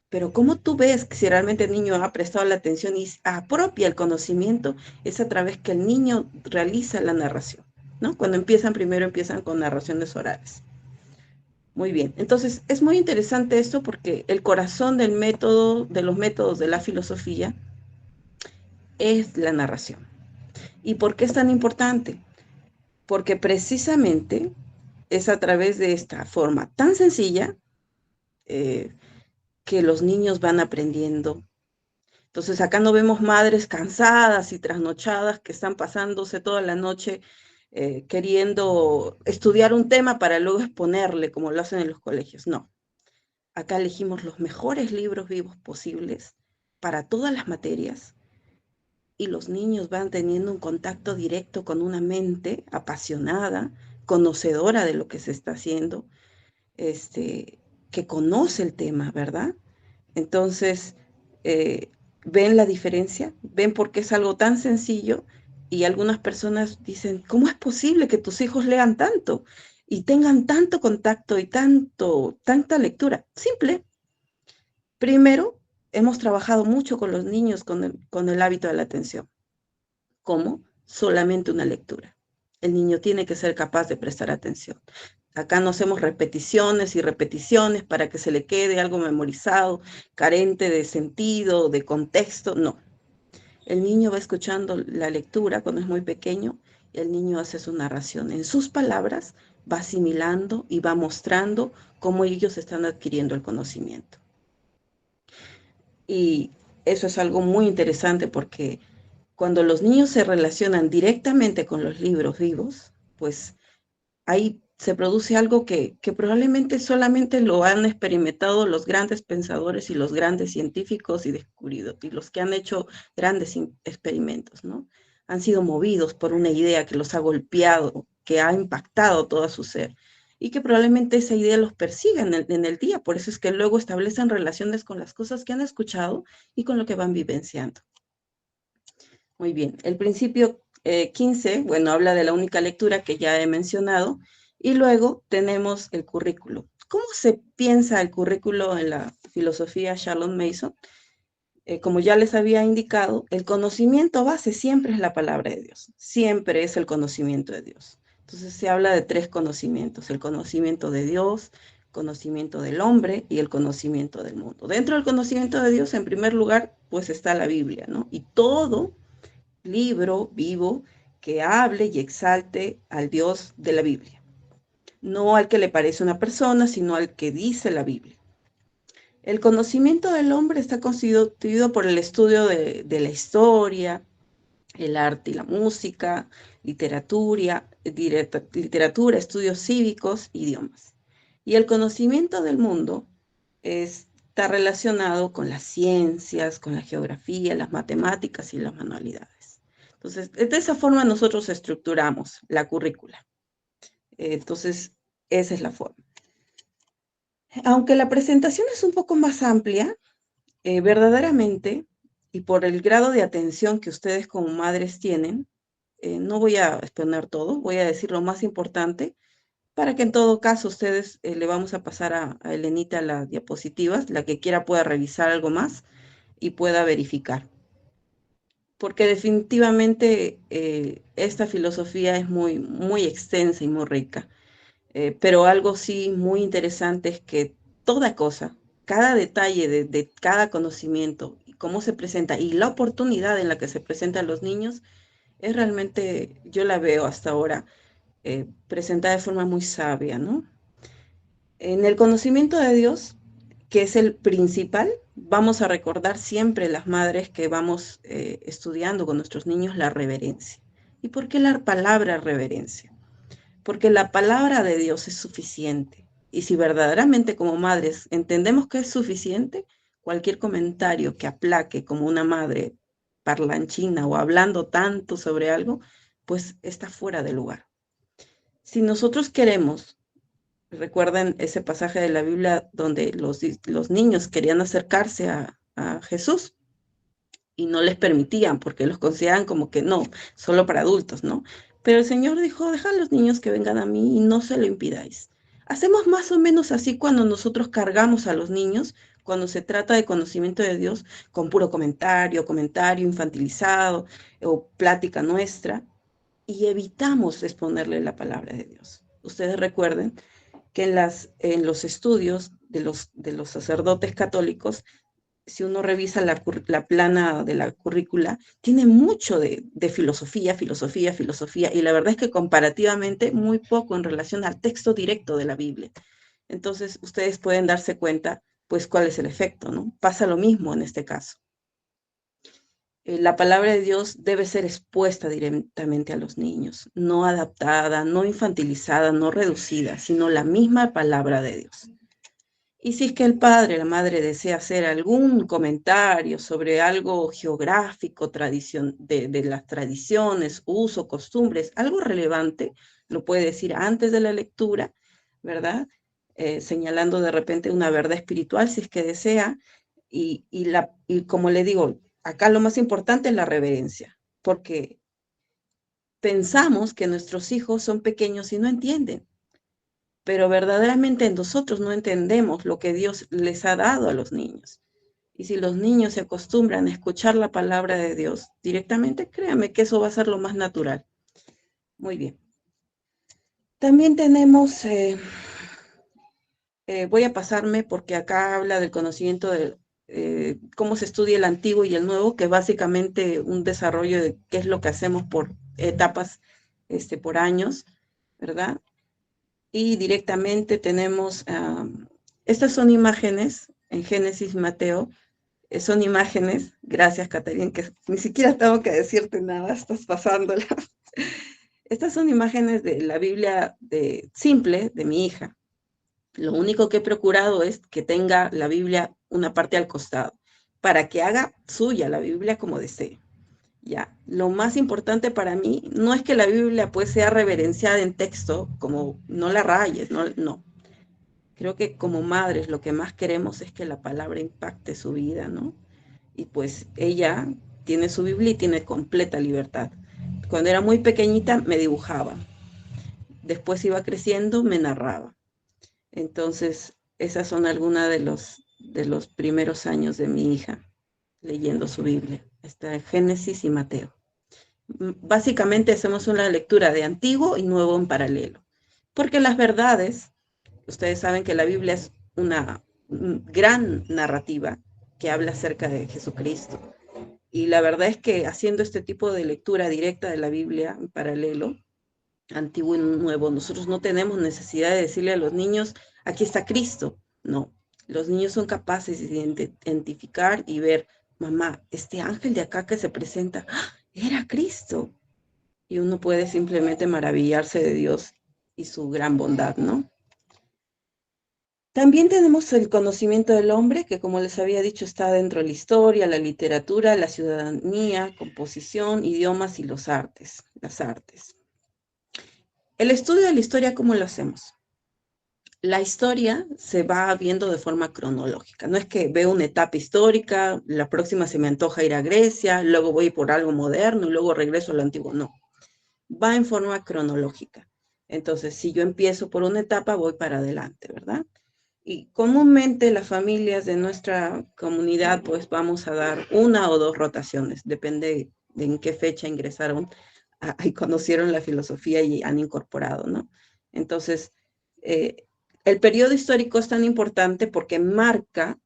pero cómo tú ves que si realmente el niño ha prestado la atención y apropia el conocimiento, es a través que el niño realiza la narración, ¿no? Cuando primero empiezan con narraciones orales. Muy bien, entonces es muy interesante esto porque el corazón del método, de los métodos de la filosofía es la narración. ¿Y por qué es tan importante? porque precisamente es a través de esta forma tan sencilla que los niños van aprendiendo. Entonces acá no vemos madres cansadas y trasnochadas que están pasándose toda la noche queriendo estudiar un tema para luego exponerle, como lo hacen en los colegios. No, acá elegimos los mejores libros vivos posibles para todas las materias y los niños van teniendo un contacto directo con una mente apasionada, conocedora de lo que se está haciendo, que conoce el tema, ¿verdad? Entonces, ven la diferencia, ven por qué es algo tan sencillo y algunas personas dicen, ¿cómo es posible que tus hijos lean tanto y tengan tanto contacto y tanta lectura? Simple. Primero, hemos trabajado mucho con los niños con el hábito de la atención. ¿Cómo? Solamente una lectura. El niño tiene que ser capaz de prestar atención. Acá no hacemos repeticiones y repeticiones para que se le quede algo memorizado, carente de sentido, de contexto. No. El niño va escuchando la lectura cuando es muy pequeño y el niño hace su narración. En sus palabras va asimilando y va mostrando cómo ellos están adquiriendo el conocimiento. Y eso es algo muy interesante porque cuando los niños se relacionan directamente con los libros vivos, pues ahí se produce algo que probablemente solamente lo han experimentado los grandes pensadores y los grandes científicos y descubridos, y los que han hecho grandes experimentos, ¿no? Han sido movidos por una idea que los ha golpeado, que ha impactado todo su ser, y que probablemente esa idea los persiga en el día. Por eso es que luego establecen relaciones con las cosas que han escuchado y con lo que van vivenciando. Muy bien, el principio 15, bueno, habla de la única lectura que ya he mencionado, y luego tenemos el currículo. ¿Cómo se piensa el currículo en la filosofía Charlotte Mason? Como ya les había indicado, el conocimiento base siempre es la palabra de Dios, siempre es el conocimiento de Dios. Entonces se habla de tres conocimientos: el conocimiento de Dios, conocimiento del hombre y el conocimiento del mundo. Dentro del conocimiento de Dios, en primer lugar, pues está la Biblia, ¿no? Y todo libro vivo que hable y exalte al Dios de la Biblia. No al que le parece una persona, sino al que dice la Biblia. El conocimiento del hombre está constituido por el estudio de la historia, el arte y la música, literatura, estudios cívicos, idiomas. Y el conocimiento del mundo está relacionado con las ciencias, con la geografía, las matemáticas y las manualidades. Entonces, de esa forma nosotros estructuramos la currícula. Entonces, esa es la forma. Aunque la presentación es un poco más amplia, verdaderamente, y por el grado de atención que ustedes como madres tienen, no voy a exponer todo, voy a decir lo más importante, para que en todo caso ustedes le vamos a pasar a Elenita las diapositivas, la que quiera pueda revisar algo más y pueda verificar. Porque definitivamente esta filosofía es muy, muy extensa y muy rica. Pero algo sí muy interesante es que toda cosa, cada detalle de cada conocimiento, y cómo se presenta y la oportunidad en la que se presentan los niños, es realmente, yo la veo hasta ahora, presentada de forma muy sabia, ¿no? En el conocimiento de Dios, que es el principal, vamos a recordar siempre las madres que vamos estudiando con nuestros niños la reverencia. ¿Y por qué la palabra reverencia? Porque la palabra de Dios es suficiente. Y si verdaderamente como madres entendemos que es suficiente, cualquier comentario que aplaque como una madre parlanchina o hablando tanto sobre algo, pues está fuera de lugar. Si nosotros queremos, recuerden ese pasaje de la Biblia donde los niños querían acercarse a Jesús y no les permitían porque los consideraban como que no, solo para adultos, ¿no? Pero el Señor dijo, dejad a los niños que vengan a mí y no se lo impidáis. Hacemos más o menos así cuando nosotros cargamos a los niños, cuando se trata de conocimiento de Dios, con puro comentario infantilizado o plática nuestra, y evitamos exponerle la palabra de Dios. Ustedes recuerden que en los estudios de los sacerdotes católicos si uno revisa la plana de la currícula, tiene mucho de filosofía, y la verdad es que comparativamente muy poco en relación al texto directo de la Biblia. Entonces, ustedes pueden darse cuenta, pues, cuál es el efecto, ¿no? Pasa lo mismo en este caso. La palabra de Dios debe ser expuesta directamente a los niños, no adaptada, no infantilizada, no reducida, sino la misma palabra de Dios. Y si es que el padre, la madre desea hacer algún comentario sobre algo geográfico, de las tradiciones, uso, costumbres, algo relevante, lo puede decir antes de la lectura, ¿verdad? Señalando de repente una verdad espiritual si es que desea. Y como le digo, acá lo más importante es la reverencia, porque pensamos que nuestros hijos son pequeños y no entienden, pero verdaderamente nosotros no entendemos lo que Dios les ha dado a los niños. Y si los niños se acostumbran a escuchar la palabra de Dios directamente, créanme que eso va a ser lo más natural. Muy bien. También tenemos, voy a pasarme porque acá habla del conocimiento de cómo se estudia el antiguo y el nuevo, que es básicamente un desarrollo de qué es lo que hacemos por etapas, por años, ¿verdad? Y directamente tenemos, estas son imágenes en Génesis, Mateo, son imágenes, gracias Caterina, que ni siquiera tengo que decirte nada, estás pasándola. Estas son imágenes de la Biblia simple de mi hija. Lo único que he procurado es que tenga la Biblia una parte al costado, para que haga suya la Biblia como desee. Ya, lo más importante para mí no es que la Biblia pues sea reverenciada en texto, como no la rayes, no. Creo que como madres lo que más queremos es que la palabra impacte su vida, ¿no? Y pues ella tiene su Biblia y tiene completa libertad. Cuando era muy pequeñita me dibujaba, después iba creciendo, me narraba. Entonces, esas son algunas de los primeros años de mi hija leyendo su Biblia. Está Génesis y Mateo. Básicamente hacemos una lectura de antiguo y nuevo en paralelo, porque las verdades, ustedes saben que la Biblia es una gran narrativa que habla acerca de Jesucristo. Y la verdad es que haciendo este tipo de lectura directa de la Biblia en paralelo, antiguo y nuevo, nosotros no tenemos necesidad de decirle a los niños, aquí está Cristo. No, los niños son capaces de identificar y ver, mamá, este ángel de acá que se presenta, ¡ah! Era Cristo. Y uno puede simplemente maravillarse de Dios y su gran bondad, ¿no? También tenemos el conocimiento del hombre, que como les había dicho, está dentro de la historia, la literatura, la ciudadanía, composición, idiomas y las artes. El estudio de la historia, ¿cómo lo hacemos? La historia se va viendo de forma cronológica. No es que veo una etapa histórica, la próxima se me antoja ir a Grecia, luego voy por algo moderno y luego regreso a lo antiguo. No, va en forma cronológica. Entonces, si yo empiezo por una etapa, voy para adelante, ¿verdad? Y comúnmente las familias de nuestra comunidad, pues vamos a dar una o dos rotaciones, depende de en qué fecha ingresaron y conocieron la filosofía y han incorporado, ¿no? Entonces, el periodo histórico es tan importante porque marca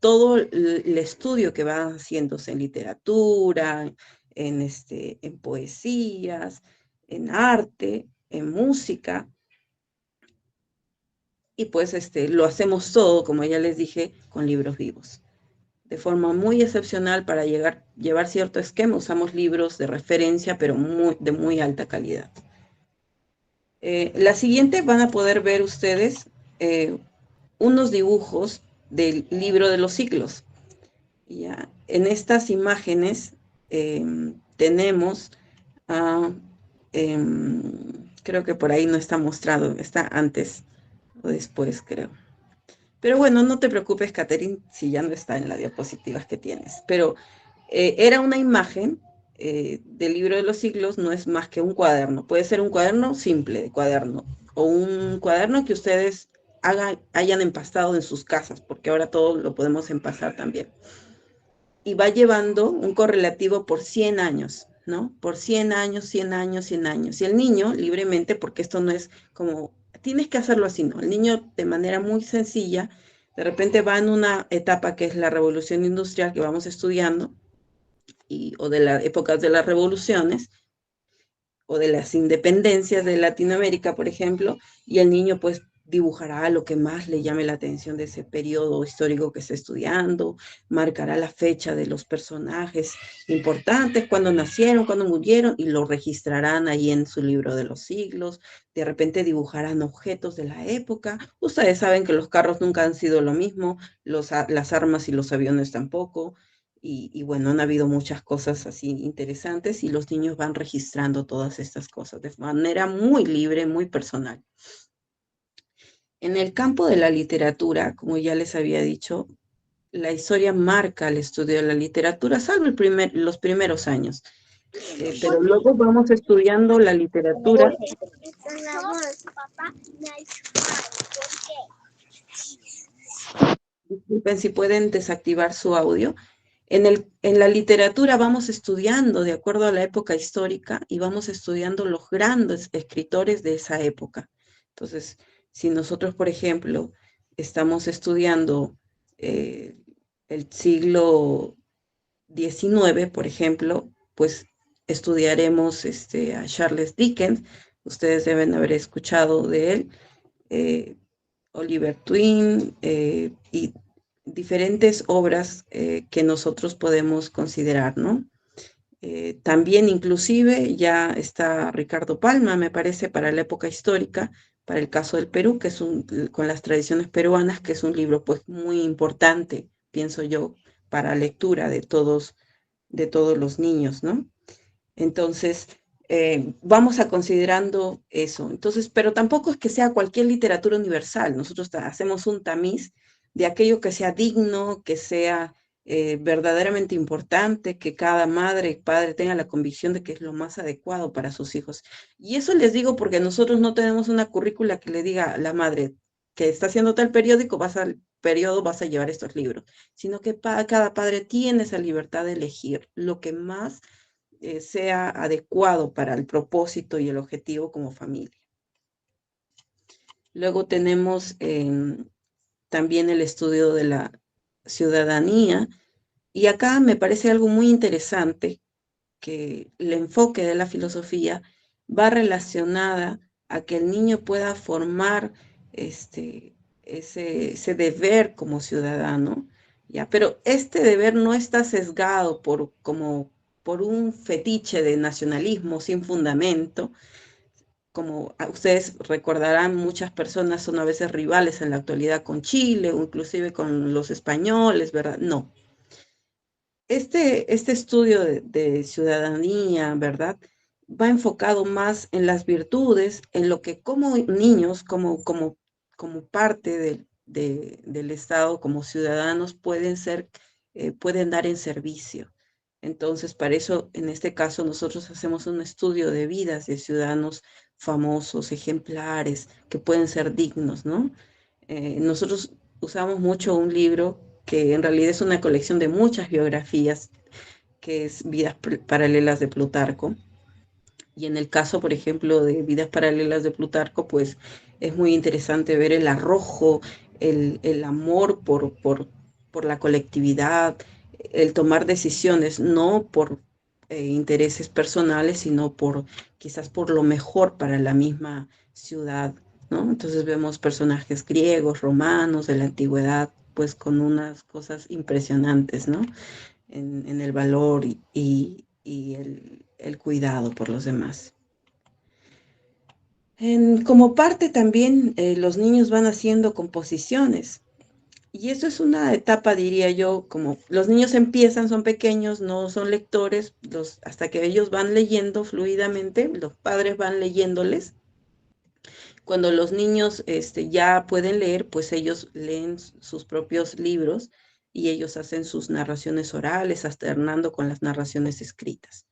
todo el estudio que va haciéndose en literatura, en poesías, en arte, en música. Y pues lo hacemos todo, como ya les dije, con libros vivos. De forma muy excepcional para llevar cierto esquema, usamos libros de referencia, pero de muy alta calidad. La siguiente van a poder ver ustedes unos dibujos del libro de los siglos. ¿Ya? En estas imágenes tenemos, creo que por ahí no está mostrado, está antes o después, creo. Pero bueno, no te preocupes, Catherine, si ya no está en las diapositivas que tienes. Pero era una imagen del libro de los siglos, no es más que un cuaderno. Puede ser un cuaderno simple de cuaderno o un cuaderno que ustedes hayan empastado en sus casas, porque ahora todo lo podemos empastar también. Y va llevando un correlativo por 100 años, ¿no? Por 100 años, 100 años, 100 años. Y el niño, libremente, porque esto no es como, tienes que hacerlo así, ¿no? El niño, de manera muy sencilla, De repente va en una etapa que es la revolución industrial que vamos estudiando, o de las épocas de las revoluciones, o de las independencias de Latinoamérica, por ejemplo, y el niño pues dibujará lo que más le llame la atención de ese periodo histórico que está estudiando, marcará la fecha de los personajes importantes, cuándo nacieron, cuándo murieron, y lo registrarán ahí en su libro de los siglos. De repente dibujarán objetos de la época. Ustedes saben que los carros nunca han sido lo mismo, las armas y los aviones tampoco. Y bueno, han habido muchas cosas así interesantes y los niños van registrando todas estas cosas de manera muy libre, muy personal. En el campo de la literatura, como ya les había dicho, la historia marca el estudio de la literatura, salvo los primeros años. Pero luego vamos estudiando la literatura. Disculpen si pueden desactivar su audio. En la literatura vamos estudiando de acuerdo a la época histórica y vamos estudiando los grandes escritores de esa época. Entonces, si nosotros, por ejemplo, estamos estudiando el siglo XIX, por ejemplo, pues estudiaremos a Charles Dickens. Ustedes deben haber escuchado de él. Oliver Twin y diferentes obras que nosotros podemos considerar, ¿no? También inclusive ya está Ricardo Palma, me parece, para la época histórica, para el caso del Perú, que es con las tradiciones peruanas, que es un libro pues muy importante, pienso yo, para lectura de todos los niños, ¿no? Entonces, vamos a considerando eso. Entonces, pero tampoco es que sea cualquier literatura universal. Nosotros hacemos un tamiz de aquello que sea digno, que sea verdaderamente importante, que cada madre y padre tenga la convicción de que es lo más adecuado para sus hijos. Y eso les digo porque nosotros no tenemos una currícula que le diga a la madre que está haciendo tal periódico, vas a llevar estos libros, sino que cada padre tiene esa libertad de elegir lo que más sea adecuado para el propósito y el objetivo como familia. Luego tenemos también el estudio de la ciudadanía, y acá me parece algo muy interesante que el enfoque de la filosofía va relacionada a que el niño pueda formar ese deber como ciudadano, ¿ya? Pero este deber no está sesgado por un fetiche de nacionalismo sin fundamento. Como ustedes recordarán, muchas personas son a veces rivales en la actualidad con Chile o inclusive con los españoles, ¿verdad? No. Este estudio de ciudadanía, ¿verdad? Va enfocado más en las virtudes, en lo que como niños, como parte del Estado, como ciudadanos, pueden dar en servicio. Entonces, para eso, en este caso, nosotros hacemos un estudio de vidas de ciudadanos famosos, ejemplares, que pueden ser dignos, ¿no? Nosotros usamos mucho un libro que en realidad es una colección de muchas biografías, que es Vidas Paralelas de Plutarco. Y en el caso, por ejemplo, de Vidas Paralelas de Plutarco, pues es muy interesante ver el arrojo, el amor por la colectividad, el tomar decisiones, no por intereses personales, sino quizás por lo mejor para la misma ciudad, ¿no? Entonces vemos personajes griegos, romanos, de la antigüedad, pues con unas cosas impresionantes, ¿no? En el valor y el cuidado por los demás. Como parte también, los niños van haciendo composiciones. Y eso es una etapa, diría yo, como los niños empiezan, son pequeños, no son lectores, hasta que ellos van leyendo fluidamente, los padres van leyéndoles. Cuando los niños ya pueden leer, pues ellos leen sus propios libros y ellos hacen sus narraciones orales, alternando con las narraciones escritas.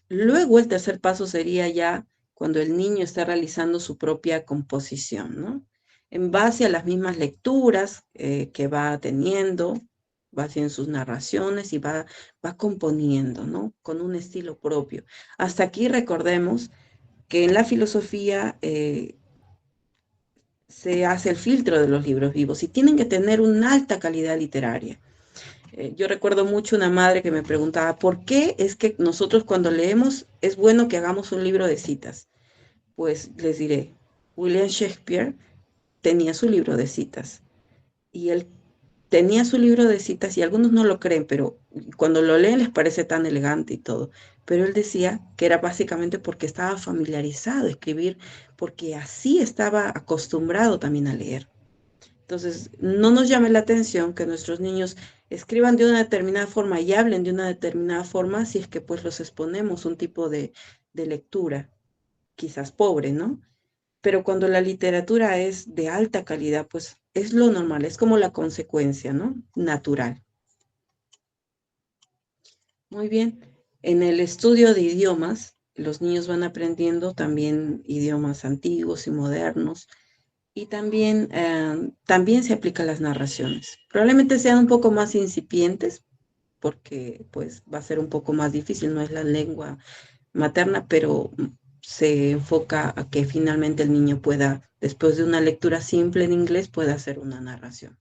Luego el tercer paso sería ya cuando el niño está realizando su propia composición, ¿no? En base a las mismas lecturas que va teniendo, va haciendo sus narraciones y va componiendo, ¿no? Con un estilo propio. Hasta aquí recordemos que en la filosofía se hace el filtro de los libros vivos y tienen que tener una alta calidad literaria. Yo recuerdo mucho una madre que me preguntaba, ¿por qué es que nosotros cuando leemos es bueno que hagamos un libro de citas? Pues les diré, William Shakespeare tenía su libro de citas y él tenía su libro de citas y algunos no lo creen, pero cuando lo leen les parece tan elegante y todo. Pero él decía que era básicamente porque estaba familiarizado a escribir, porque así estaba acostumbrado también a leer. Entonces, no nos llame la atención que nuestros niños escriban de una determinada forma y hablen de una determinada forma si es que pues los exponemos un tipo de lectura, quizás pobre, ¿no? Pero cuando la literatura es de alta calidad, pues es lo normal, es como la consecuencia, ¿no? Natural. Muy bien. En el estudio de idiomas, los niños van aprendiendo también idiomas antiguos y modernos y también se aplican las narraciones. Probablemente sean un poco más incipientes porque pues va a ser un poco más difícil, no es la lengua materna, pero se enfoca a que finalmente el niño pueda, después de una lectura simple en inglés, pueda hacer una narración.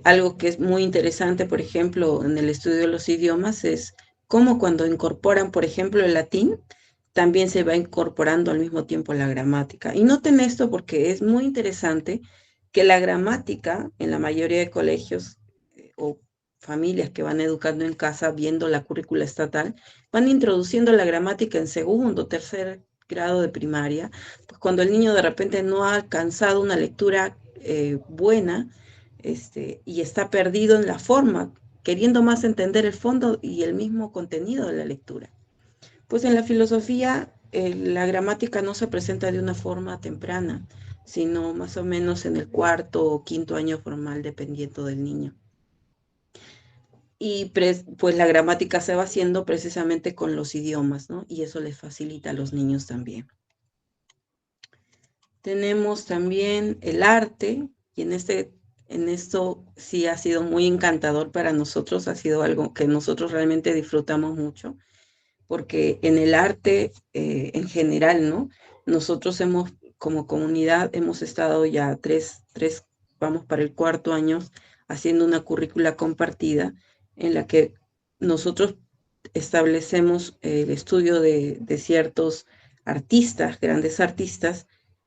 Algo que es muy interesante, por ejemplo, en el estudio de los idiomas es cómo cuando incorporan, por ejemplo, el latín, también se va incorporando al mismo tiempo la gramática. Y noten esto porque es muy interesante que la gramática en la mayoría de colegios o familias que van educando en casa viendo la currícula estatal, van introduciendo la gramática en segundo, tercer grado de primaria, pues cuando el niño de repente no ha alcanzado una lectura buena, y está perdido en la forma, queriendo más entender el fondo y el mismo contenido de la lectura. Pues en la filosofía, la gramática no se presenta de una forma temprana, sino más o menos en el cuarto o quinto año formal, dependiendo del niño. Y pues la gramática se va haciendo precisamente con los idiomas, ¿no? Y eso les facilita a los niños también. Tenemos también el arte, y en esto sí ha sido muy encantador para nosotros, ha sido algo que nosotros realmente disfrutamos mucho, porque en el arte en general, ¿no? Nosotros como comunidad, hemos estado ya vamos para el cuarto año, haciendo una currícula compartida en la que nosotros establecemos el estudio de ciertos artistas, grandes artistas,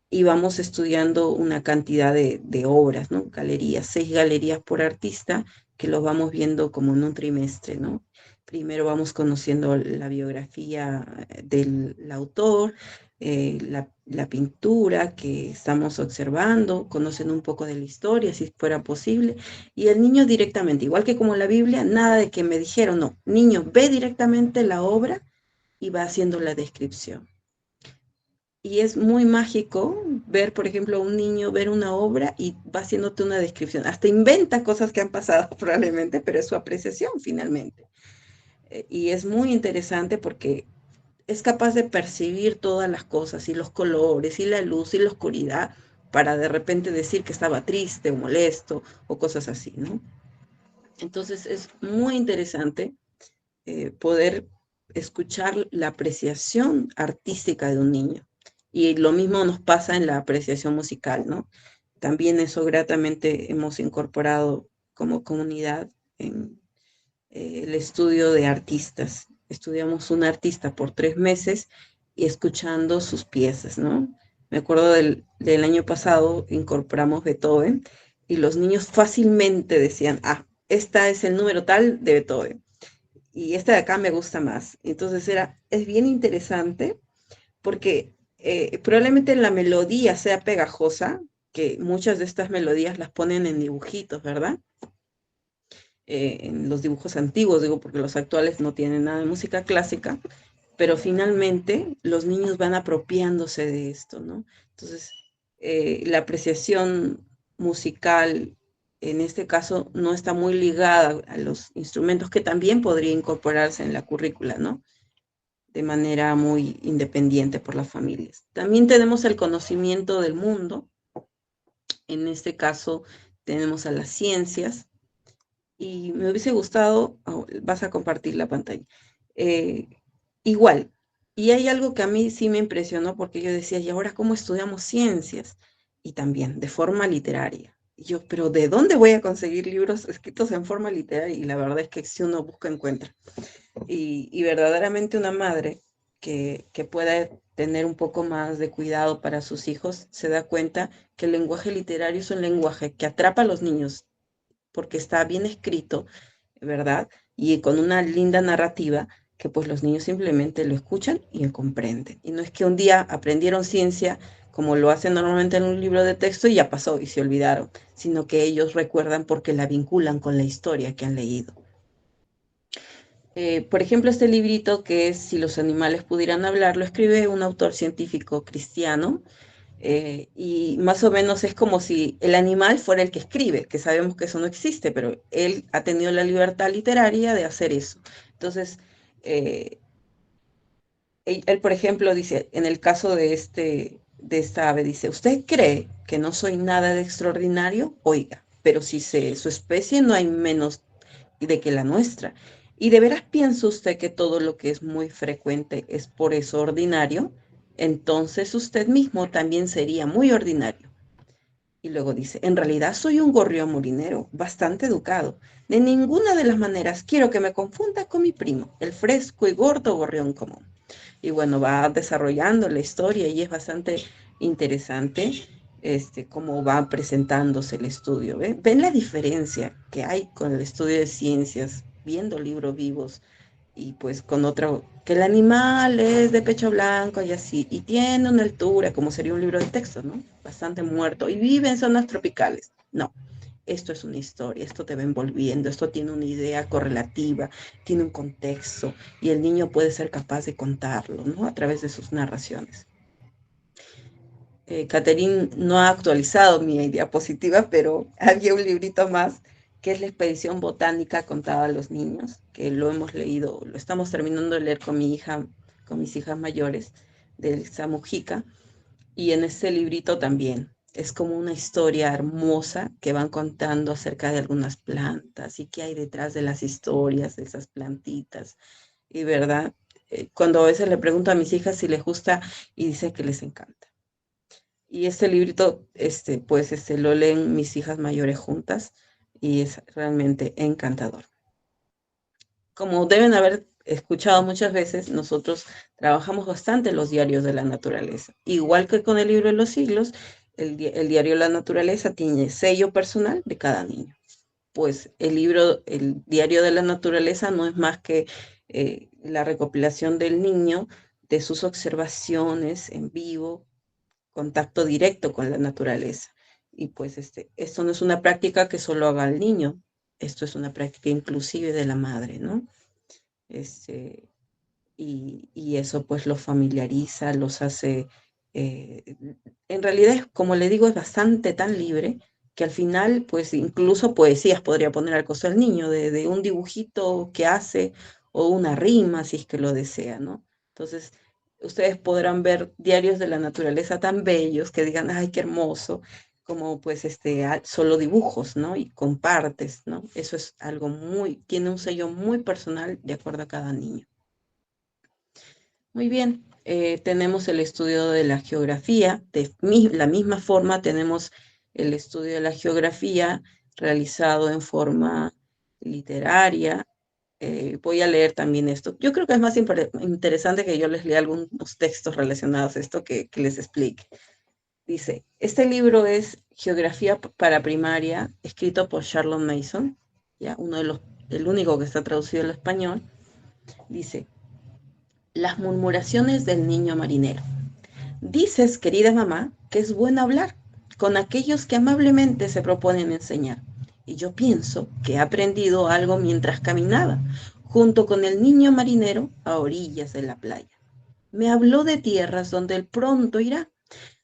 y vamos estudiando una cantidad de obras, ¿no? Galerías, 6 galerías por artista, que los vamos viendo como en un trimestre, ¿no? Primero vamos conociendo la biografía del autor, la pintura que estamos observando, conocen un poco de la historia, si fuera posible, y el niño directamente, igual que como la Biblia, nada de que me dijeron, no, niño, ve directamente la obra y va haciendo la descripción. Y es muy mágico ver, por ejemplo, a un niño ver una obra y va haciéndote una descripción. Hasta inventa cosas que han pasado probablemente, pero es su apreciación finalmente. Y es muy interesante porque es capaz de percibir todas las cosas y los colores y la luz y la oscuridad para de repente decir que estaba triste o molesto o cosas así, ¿no? Entonces es muy interesante poder escuchar la apreciación artística de un niño. Y lo mismo nos pasa en la apreciación musical, ¿no? También eso gratamente hemos incorporado como comunidad en el estudio de artistas. Estudiamos un artista por 3 meses y escuchando sus piezas, ¿no? Me acuerdo del año pasado, incorporamos Beethoven y los niños fácilmente decían, ah, esta es el número tal de Beethoven y esta de acá me gusta más. Entonces es bien interesante porque probablemente la melodía sea pegajosa, que muchas de estas melodías las ponen en dibujitos, ¿verdad? En los dibujos antiguos, digo, porque los actuales no tienen nada de música clásica, pero finalmente los niños van apropiándose de esto, ¿no? Entonces, la apreciación musical, en este caso, no está muy ligada a los instrumentos que también podría incorporarse en la currícula, ¿no? De manera muy independiente por las familias. También tenemos el conocimiento del mundo, en este caso tenemos a las ciencias, y me hubiese gustado, vas a compartir la pantalla, igual, Y hay algo que a mí sí me impresionó porque yo decía, ¿y ahora cómo estudiamos ciencias? Y también de forma literaria. Y yo, pero ¿de dónde voy a conseguir libros escritos en forma literaria? Y la verdad es que si uno busca, encuentra. Y verdaderamente una madre que pueda tener un poco más de cuidado para sus hijos se da cuenta que el lenguaje literario es un lenguaje que atrapa a los niños porque está bien escrito, ¿verdad? Y con una linda narrativa que pues los niños simplemente lo escuchan y lo comprenden. Y no es que un día aprendieron ciencia como lo hacen normalmente en un libro de texto y ya pasó y se olvidaron, sino que ellos recuerdan porque la vinculan con la historia que han leído. Por ejemplo, este librito que es Si los animales pudieran hablar, lo escribe un autor científico cristiano, y más o menos es como si el animal fuera el que escribe, que sabemos que eso no existe, pero él ha tenido la libertad literaria de hacer eso. Entonces, eh, él, por ejemplo, dice, en el caso de esta ave, dice, ¿usted cree que no soy nada de extraordinario? Oiga, pero si su especie no hay menos de que la nuestra. ¿Y de veras piensa usted que todo lo que es muy frecuente es por eso ordinario? Entonces usted mismo también sería muy ordinario. Y luego dice, en realidad soy un gorrión molinero, bastante educado. De ninguna de las maneras quiero que me confunda con mi primo, el fresco y gordo gorrión común. Y bueno, va desarrollando la historia y es bastante interesante cómo va presentándose el estudio. ¿Ven la diferencia que hay con el estudio de ciencias, viendo libros vivos y pues con otro, que el animal es de pecho blanco y así, y tiene una altura, como sería un libro de texto, ¿no? Bastante muerto, y vive en zonas tropicales. No, esto es una historia, esto te va envolviendo, esto tiene una idea correlativa, tiene un contexto, y el niño puede ser capaz de contarlo, ¿no? A través de sus narraciones. Catherine no ha actualizado mi diapositiva, pero había un librito más que es la expedición botánica contada a los niños, que lo hemos leído, lo estamos terminando de leer con mi hija, con mis hijas mayores, de Elsa Mujica, y en este librito también es como una historia hermosa que van contando acerca de algunas plantas y qué hay detrás de las historias de esas plantitas. Y verdad, cuando a veces le pregunto a mis hijas si les gusta y dice que les encanta. Y este librito, lo leen mis hijas mayores juntas y es realmente encantador. Como deben haber escuchado muchas veces, nosotros trabajamos bastante los diarios de la naturaleza. Igual que con el libro de los siglos, el diario de la naturaleza tiene sello personal de cada niño. Pues el diario de la naturaleza no es más que la recopilación del niño de sus observaciones en vivo, contacto directo con la naturaleza. Y pues esto no es una práctica que solo haga el niño, esto es una práctica inclusive de la madre, ¿no? Este, y eso pues los familiariza, los hace, en realidad, como le digo, es bastante tan libre que al final, pues incluso poesías podría poner al costo del niño, de un dibujito que hace o una rima, si es que lo desea, ¿no? Entonces, ustedes podrán ver diarios de la naturaleza tan bellos que digan, ay, qué hermoso, como pues solo dibujos, ¿no? Y compartes, ¿no? Eso es algo tiene un sello muy personal de acuerdo a cada niño. Muy bien, tenemos el estudio de la geografía. De la misma forma tenemos el estudio de la geografía realizado en forma literaria. Voy a leer también esto. Yo creo que es más interesante que yo les lea algunos textos relacionados a esto que les explique. Dice, este libro es Geografía para Primaria, escrito por Charlotte Mason, ya el único que está traducido al español. Dice, las murmuraciones del niño marinero. Dices, querida mamá, que es bueno hablar con aquellos que amablemente se proponen enseñar. Y yo pienso que he aprendido algo mientras caminaba, junto con el niño marinero a orillas de la playa. Me habló de tierras donde él pronto irá,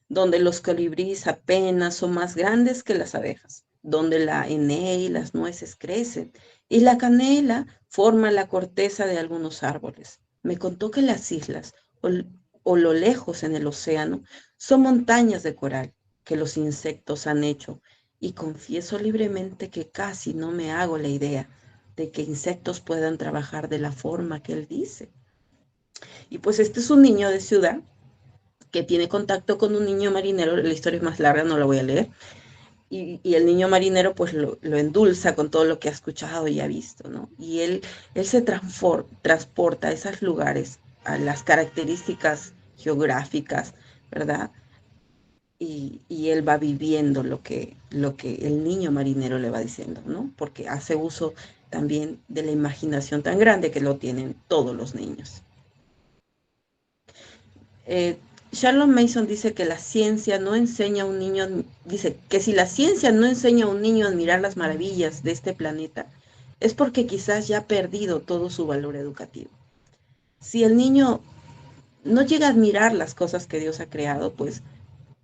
donde los colibríes apenas son más grandes que las abejas, donde la henné y las nueces crecen, y la canela forma la corteza de algunos árboles. Me contó que las islas, o lo lejos en el océano, son montañas de coral que los insectos han hecho, y confieso libremente que casi no me hago la idea de que insectos puedan trabajar de la forma que él dice. Y pues este es un niño de ciudad que tiene contacto con un niño marinero, la historia es más larga, no la voy a leer, y el niño marinero pues lo endulza con todo lo que ha escuchado y ha visto, ¿no? Y él se transporta a esos lugares, a las características geográficas, ¿verdad? Y él va viviendo lo que el niño marinero le va diciendo, ¿no? Porque hace uso también de la imaginación tan grande que lo tienen todos los niños. Eh, Charlotte Mason dice que la ciencia no enseña a un niño, dice que si la ciencia no enseña a un niño a admirar las maravillas de este planeta, es porque quizás ya ha perdido todo su valor educativo. Si el niño no llega a admirar las cosas que Dios ha creado, pues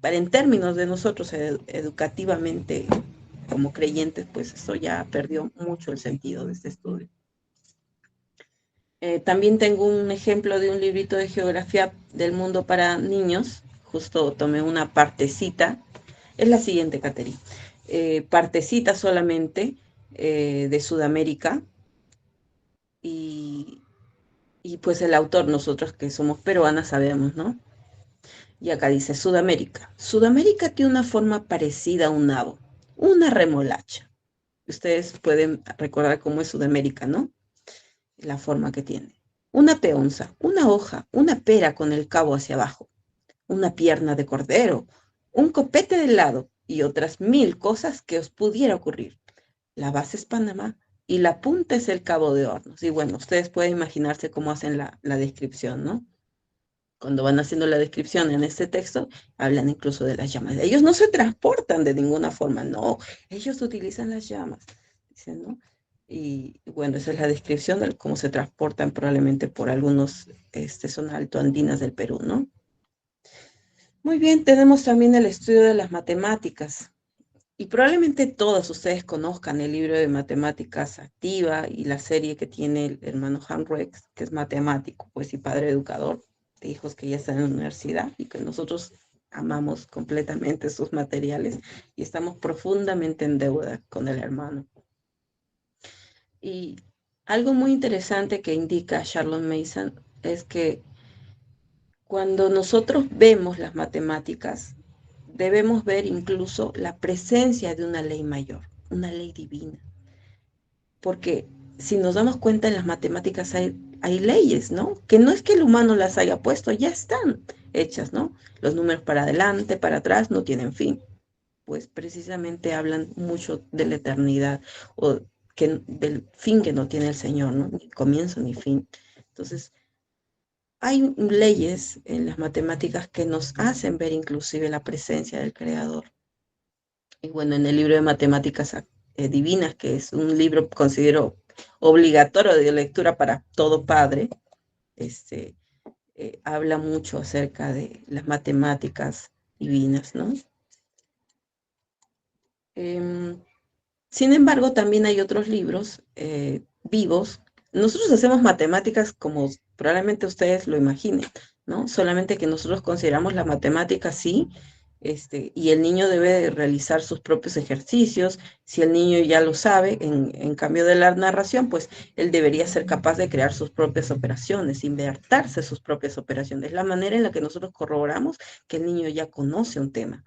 para en términos de nosotros educativamente como creyentes, pues eso ya perdió mucho el sentido de este estudio. También tengo un ejemplo de un librito de geografía del mundo para niños. Justo tomé una partecita. Es la siguiente, Catherine. Partecita solamente de Sudamérica. Y, y pues el autor, nosotros que somos peruanas sabemos, ¿no? Y acá dice Sudamérica. Sudamérica tiene una forma parecida a un nabo, una remolacha. Ustedes pueden recordar cómo es Sudamérica, ¿no? La forma que tiene. Una peonza, una hoja, una pera con el cabo hacia abajo, una pierna de cordero, un copete de helado y otras 1000 cosas que os pudiera ocurrir. La base es Panamá y la punta es el Cabo de Hornos. Y bueno, ustedes pueden imaginarse cómo hacen la descripción, ¿no? Cuando van haciendo la descripción en este texto, hablan incluso de las llamas. Ellos no se transportan de ninguna forma, no, ellos utilizan las llamas, dicen, ¿no? Y bueno, esa es la descripción de cómo se transportan probablemente por algunos zonas altoandinas del Perú, ¿no? Muy bien, tenemos también el estudio de las matemáticas. Y probablemente todos ustedes conozcan el libro de matemáticas activa y la serie que tiene el hermano Rex, que es matemático, pues y padre educador de hijos que ya están en la universidad y que nosotros amamos completamente sus materiales y estamos profundamente en deuda con el hermano. Y algo muy interesante que indica Charlotte Mason es que cuando nosotros vemos las matemáticas, debemos ver incluso la presencia de una ley mayor, una ley divina. Porque si nos damos cuenta en las matemáticas hay leyes, ¿no? Que no es que el humano las haya puesto, ya están hechas, ¿no? Los números para adelante, para atrás no tienen fin. Pues precisamente hablan mucho de la eternidad o del fin que no tiene el Señor, ¿no? Ni comienzo ni fin. Entonces, hay leyes en las matemáticas que nos hacen ver inclusive la presencia del Creador. Y bueno, en el libro de matemáticas divinas, que es un libro considero obligatorio de lectura para todo padre, habla mucho acerca de las matemáticas divinas, ¿no? Sin embargo, también hay otros libros vivos. Nosotros hacemos matemáticas como probablemente ustedes lo imaginen, ¿no? Solamente que nosotros consideramos la matemática sí, y el niño debe realizar sus propios ejercicios. Si el niño ya lo sabe, en cambio de la narración, pues él debería ser capaz de crear sus propias operaciones, inventarse sus propias operaciones. Es la manera en la que nosotros corroboramos que el niño ya conoce un tema.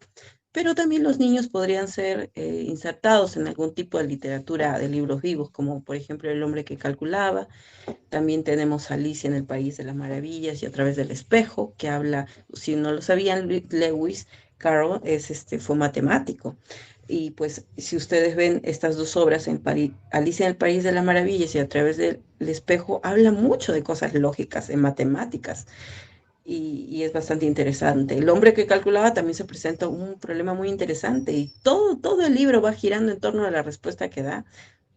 Pero también los niños podrían ser insertados en algún tipo de literatura de libros vivos, como por ejemplo El hombre que calculaba. También tenemos Alicia en el País de las Maravillas y A través del espejo, que habla, si no lo sabían, Lewis Carroll fue matemático. Y pues si ustedes ven estas dos obras, Alicia en el País de las Maravillas y A través del espejo, habla mucho de cosas lógicas, en matemáticas. Y es bastante interesante. El hombre que calculaba también se presenta un problema muy interesante y todo el libro va girando en torno a la respuesta que da,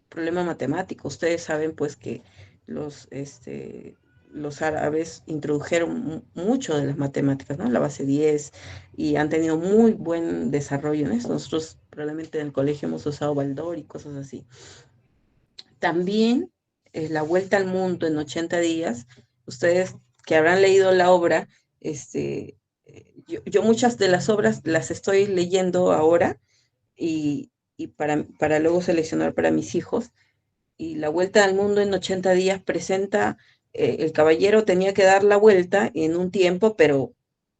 problema matemático. Ustedes saben pues que los árabes introdujeron mucho de las matemáticas, ¿no? La base 10 y han tenido muy buen desarrollo en eso. Nosotros probablemente en el colegio hemos usado Baldor y cosas así. También La Vuelta al Mundo en 80 días. Ustedes que habrán leído la obra, yo muchas de las obras las estoy leyendo ahora y para luego seleccionar para mis hijos. Y La Vuelta al Mundo en 80 días presenta el caballero tenía que dar la vuelta en un tiempo, pero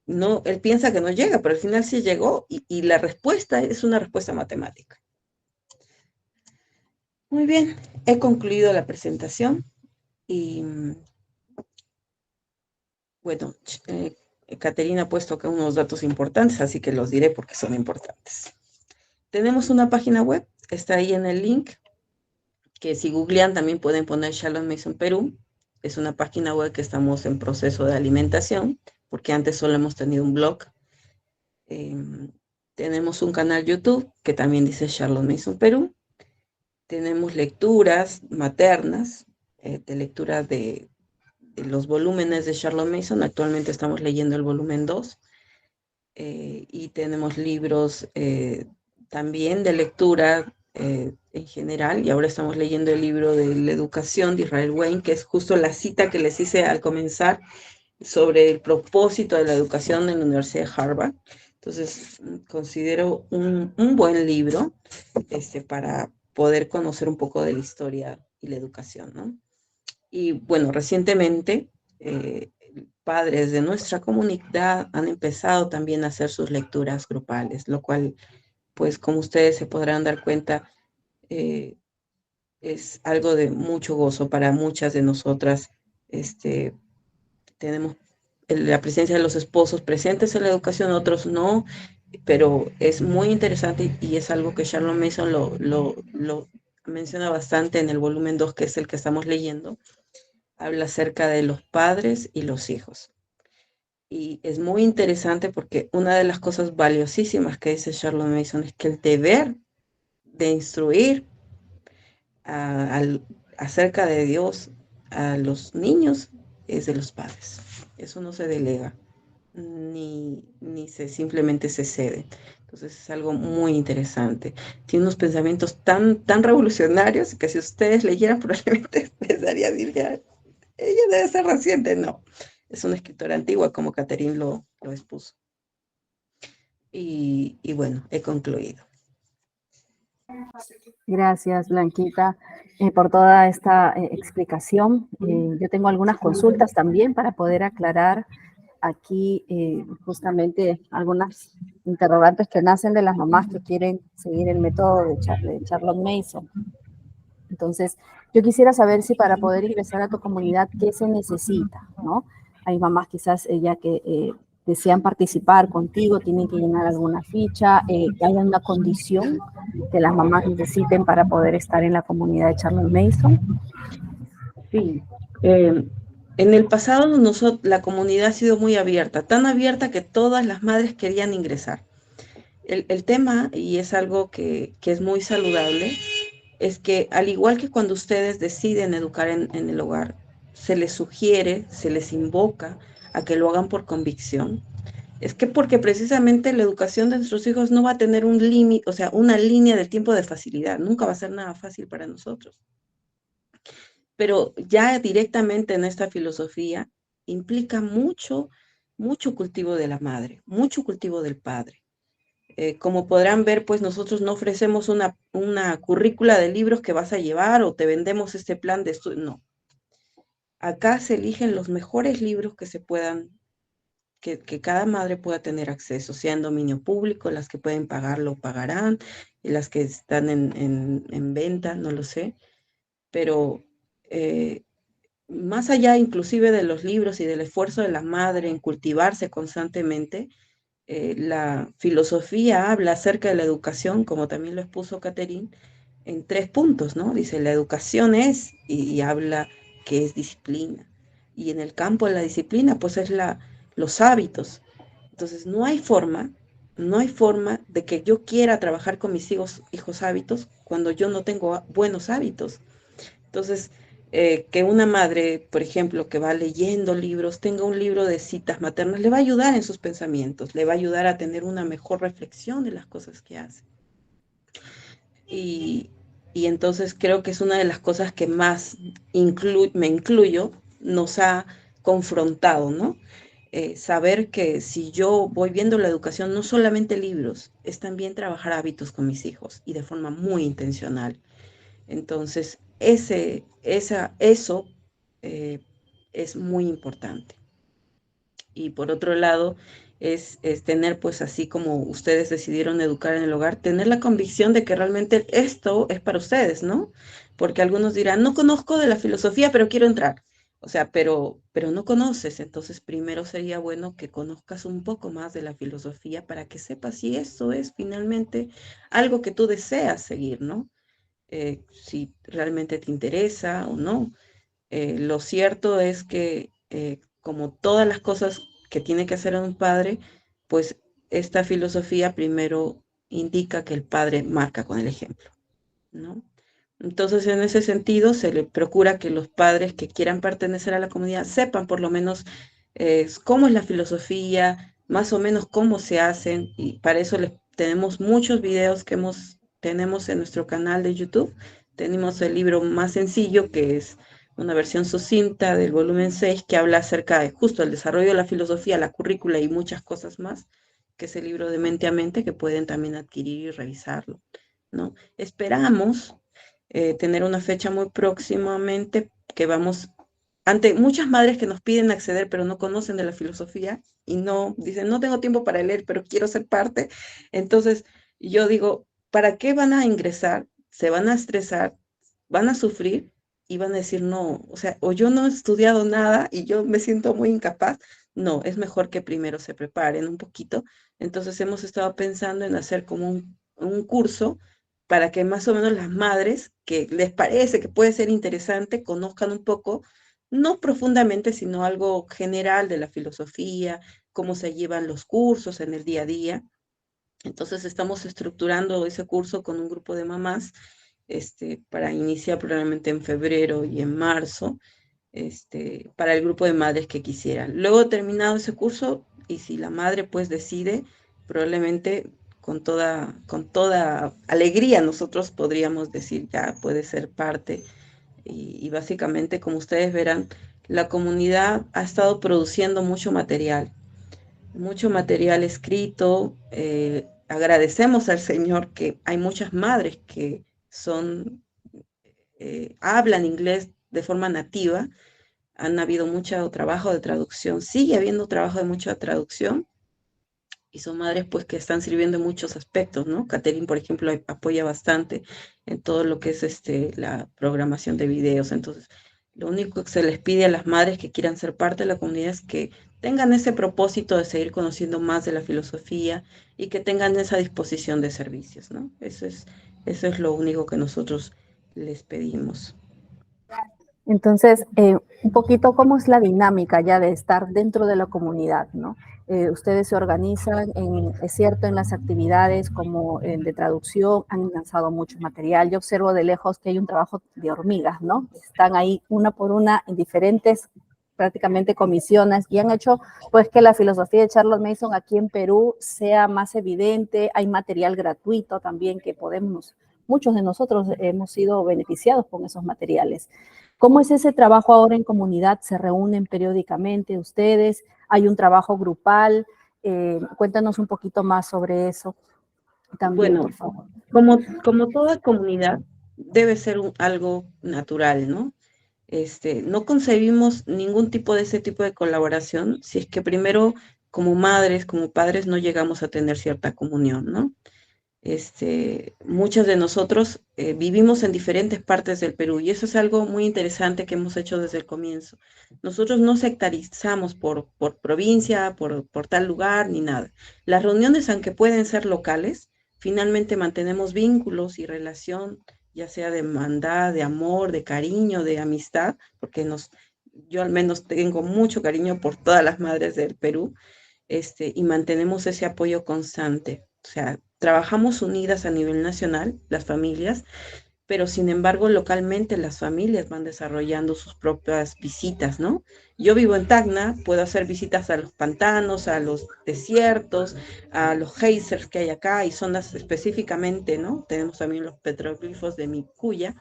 no, él piensa que no llega, pero al final sí llegó y la respuesta es una respuesta matemática. Muy bien, he concluido la presentación y bueno, Caterina ha puesto acá unos datos importantes, así que los diré porque son importantes. Tenemos una página web, está ahí en el link, que si googlean también pueden poner Charlotte Mason Perú. Es una página web que estamos en proceso de alimentación, porque antes solo hemos tenido un blog. Tenemos un canal YouTube que también dice Charlotte Mason Perú. Tenemos lecturas maternas, de lectura de los volúmenes de Charlotte Mason. Actualmente estamos leyendo el volumen 2. Y tenemos libros también de lectura en general, y ahora estamos leyendo el libro de la educación de Israel Wayne, que es justo la cita que les hice al comenzar sobre el propósito de la educación en la Universidad de Harvard. Entonces, considero un buen libro para poder conocer un poco de la historia y la educación, ¿no? Y bueno, recientemente padres de nuestra comunidad han empezado también a hacer sus lecturas grupales, lo cual, pues como ustedes se podrán dar cuenta, es algo de mucho gozo para muchas de nosotras. Tenemos la presencia de los esposos presentes en la educación, otros no, pero es muy interesante y es algo que Charlotte Mason lo menciona bastante en el volumen 2, que es el que estamos leyendo. Habla acerca de los padres y los hijos. Y es muy interesante porque una de las cosas valiosísimas que dice Charlotte Mason es que el deber de instruir acerca de Dios a los niños es de los padres. Eso no se delega, ni simplemente se cede. Entonces es algo muy interesante. Tiene unos pensamientos tan revolucionarios que si ustedes leyeran probablemente pensarían, dirían, ella debe ser reciente. No, es una escritora antigua como Catherine lo expuso. Y bueno, he concluido. Gracias, Blanquita, por toda esta explicación. Yo tengo algunas consultas también para poder aclarar aquí justamente algunas interrogantes que nacen de las mamás que quieren seguir el método de Charlotte Mason. Entonces, yo quisiera saber si para poder ingresar a tu comunidad, ¿qué se necesita? ¿No? Hay mamás quizás ya que desean participar contigo, tienen que llenar alguna ficha, que haya una condición que las mamás necesiten para poder estar en la comunidad de Charlotte Mason. Sí, en el pasado la comunidad ha sido muy abierta, tan abierta que todas las madres querían ingresar. El tema, y es algo que es muy saludable, es que al igual que cuando ustedes deciden educar en el hogar, se les sugiere, se les invoca a que lo hagan por convicción. Es que porque precisamente la educación de nuestros hijos no va a tener un límite, o sea, una línea del tiempo de facilidad, nunca va a ser nada fácil para nosotros. Pero ya directamente en esta filosofía implica mucho cultivo de la madre, mucho cultivo del padre. Como podrán ver, pues nosotros no ofrecemos una currícula de libros que vas a llevar o te vendemos este plan de estudio, no. Acá se eligen los mejores libros que se puedan, que cada madre pueda tener acceso, sea en dominio público, las que pueden pagarlo pagarán, y las que están en venta, no lo sé, pero más allá inclusive de los libros y del esfuerzo de la madre en cultivarse constantemente, la filosofía habla acerca de la educación, como también lo expuso Catherine, en 3 puntos, ¿no? Dice, la educación es, y habla que es disciplina. Y en el campo de la disciplina, pues es los hábitos. Entonces, no hay forma de que yo quiera trabajar con mis hijos hábitos cuando yo no tengo buenos hábitos. Entonces, que una madre, por ejemplo, que va leyendo libros, tenga un libro de citas maternas, le va a ayudar en sus pensamientos, le va a ayudar a tener una mejor reflexión de las cosas que hace. Y entonces creo que es una de las cosas que más me incluyo, nos ha confrontado, ¿no? Saber que si yo voy viendo la educación, no solamente libros, es también trabajar hábitos con mis hijos y de forma muy intencional. Entonces, eso es muy importante. Y por otro lado, es tener, pues así como ustedes decidieron educar en el hogar, tener la convicción de que realmente esto es para ustedes, ¿no? Porque algunos dirán, no conozco de la filosofía, pero quiero entrar. O sea, pero no conoces, entonces primero sería bueno que conozcas un poco más de la filosofía para que sepas si eso es finalmente algo que tú deseas seguir, ¿no? Si realmente te interesa o no. Lo cierto es que, como todas las cosas que tiene que hacer un padre, pues esta filosofía primero indica que el padre marca con el ejemplo, ¿no? Entonces, en ese sentido, se le procura que los padres que quieran pertenecer a la comunidad sepan por lo menos cómo es la filosofía, más o menos cómo se hacen, y para eso les tenemos muchos videos que tenemos en nuestro canal de YouTube. Tenemos el libro más sencillo, que es una versión sucinta del volumen 6 que habla acerca de justo el desarrollo de la filosofía, la currícula y muchas cosas más, que es el libro de Mente a Mente, que pueden también adquirir y revisarlo, ¿no? Esperamos tener una fecha muy próximamente que vamos, ante muchas madres que nos piden acceder pero no conocen de la filosofía y no, dicen, no tengo tiempo para leer, pero quiero ser parte. Entonces, yo digo, ¿para qué van a ingresar? Se van a estresar, van a sufrir y van a decir, no, o sea, o yo no he estudiado nada y yo me siento muy incapaz. No, es mejor que primero se preparen un poquito. Entonces hemos estado pensando en hacer como un curso para que más o menos las madres que les parece que puede ser interesante conozcan un poco, no profundamente, sino algo general de la filosofía, cómo se llevan los cursos en el día a día. Entonces estamos estructurando ese curso con un grupo de mamás para iniciar probablemente en febrero y en marzo, para el grupo de madres que quisieran. Luego terminado ese curso, y si la madre pues decide, probablemente con toda alegría nosotros podríamos decir ya puede ser parte. Y básicamente, como ustedes verán, la comunidad ha estado produciendo mucho material escrito. Agradecemos al Señor que hay muchas madres que hablan inglés de forma nativa. Han habido mucho trabajo de traducción, sigue habiendo trabajo de mucha traducción, y son madres pues que están sirviendo en muchos aspectos, ¿no? Catherine, por ejemplo, apoya bastante en todo lo que es la programación de videos. Entonces, lo único que se les pide a las madres que quieran ser parte de la comunidad es que tengan ese propósito de seguir conociendo más de la filosofía y que tengan esa disposición de servicios, ¿no? Eso es lo único que nosotros les pedimos. Entonces, un poquito cómo es la dinámica ya de estar dentro de la comunidad, ¿no? Ustedes se organizan, es cierto, en las actividades como de traducción, han lanzado mucho material. Yo observo de lejos que hay un trabajo de hormigas, ¿no? Están ahí una por una en diferentes prácticamente comisiones y han hecho pues que la filosofía de Charles Mason aquí en Perú sea más evidente. Hay material gratuito también que muchos de nosotros hemos sido beneficiados con esos materiales. ¿Cómo es ese trabajo ahora en comunidad? ¿Se reúnen periódicamente ustedes? ¿Hay un trabajo grupal? Cuéntanos un poquito más sobre eso también, Bueno, por favor. como toda comunidad, debe ser algo natural, ¿no? No concebimos ningún tipo de ese tipo de colaboración si es que primero, como madres, como padres, no llegamos a tener cierta comunión, ¿no? Muchos de nosotros vivimos en diferentes partes del Perú, y eso es algo muy interesante que hemos hecho desde el comienzo. Nosotros no sectarizamos por provincia, por tal lugar, ni nada. Las reuniones, aunque pueden ser locales, finalmente mantenemos vínculos y relación, ya sea de hermandad, de amor, de cariño, de amistad, porque yo al menos tengo mucho cariño por todas las madres del Perú, y mantenemos ese apoyo constante. O sea, trabajamos unidas a nivel nacional, las familias, pero sin embargo, localmente las familias van desarrollando sus propias visitas, ¿no? Yo vivo en Tacna, puedo hacer visitas a los pantanos, a los desiertos, a los geysers que hay acá y zonas específicamente, ¿no? Tenemos también los petroglifos de Micuya,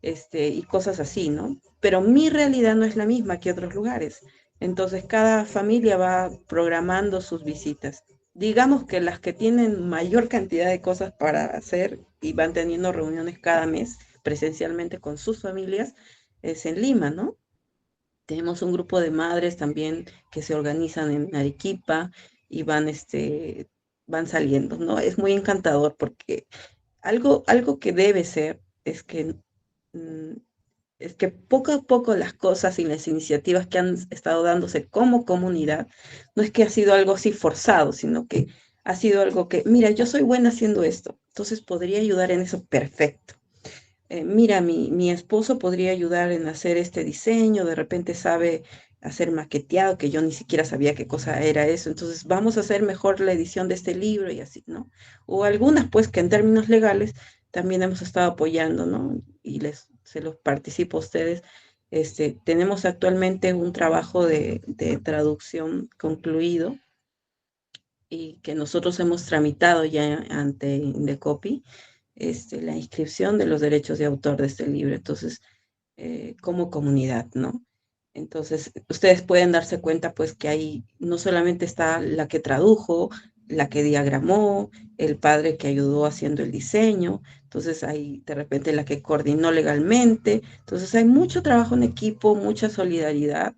y cosas así, ¿no? Pero mi realidad no es la misma que otros lugares. Entonces, cada familia va programando sus visitas. Digamos que las que tienen mayor cantidad de cosas para hacer y van teniendo reuniones cada mes presencialmente con sus familias es en Lima, ¿no? Tenemos un grupo de madres también que se organizan en Arequipa y van saliendo, ¿no? Es muy encantador porque algo que debe ser mm, es que poco a poco las cosas y las iniciativas que han estado dándose como comunidad, no es que ha sido algo así forzado, sino que ha sido algo que, mira, yo soy buena haciendo esto, entonces podría ayudar en eso, perfecto. Mira, mi esposo podría ayudar en hacer este diseño, de repente sabe hacer maqueteado, que yo ni siquiera sabía qué cosa era eso, entonces vamos a hacer mejor la edición de este libro y así, ¿no? O algunas, pues, que en términos legales también hemos estado apoyando, ¿no? Y se los participo a ustedes. Tenemos actualmente un trabajo de traducción concluido y que nosotros hemos tramitado ya ante Indecopi la inscripción de los derechos de autor de este libro, entonces, como comunidad, ¿no? Entonces, ustedes pueden darse cuenta, pues, que ahí no solamente está la que tradujo, la que diagramó, el padre que ayudó haciendo el diseño, entonces hay de repente la que coordinó legalmente, entonces hay mucho trabajo en equipo, mucha solidaridad,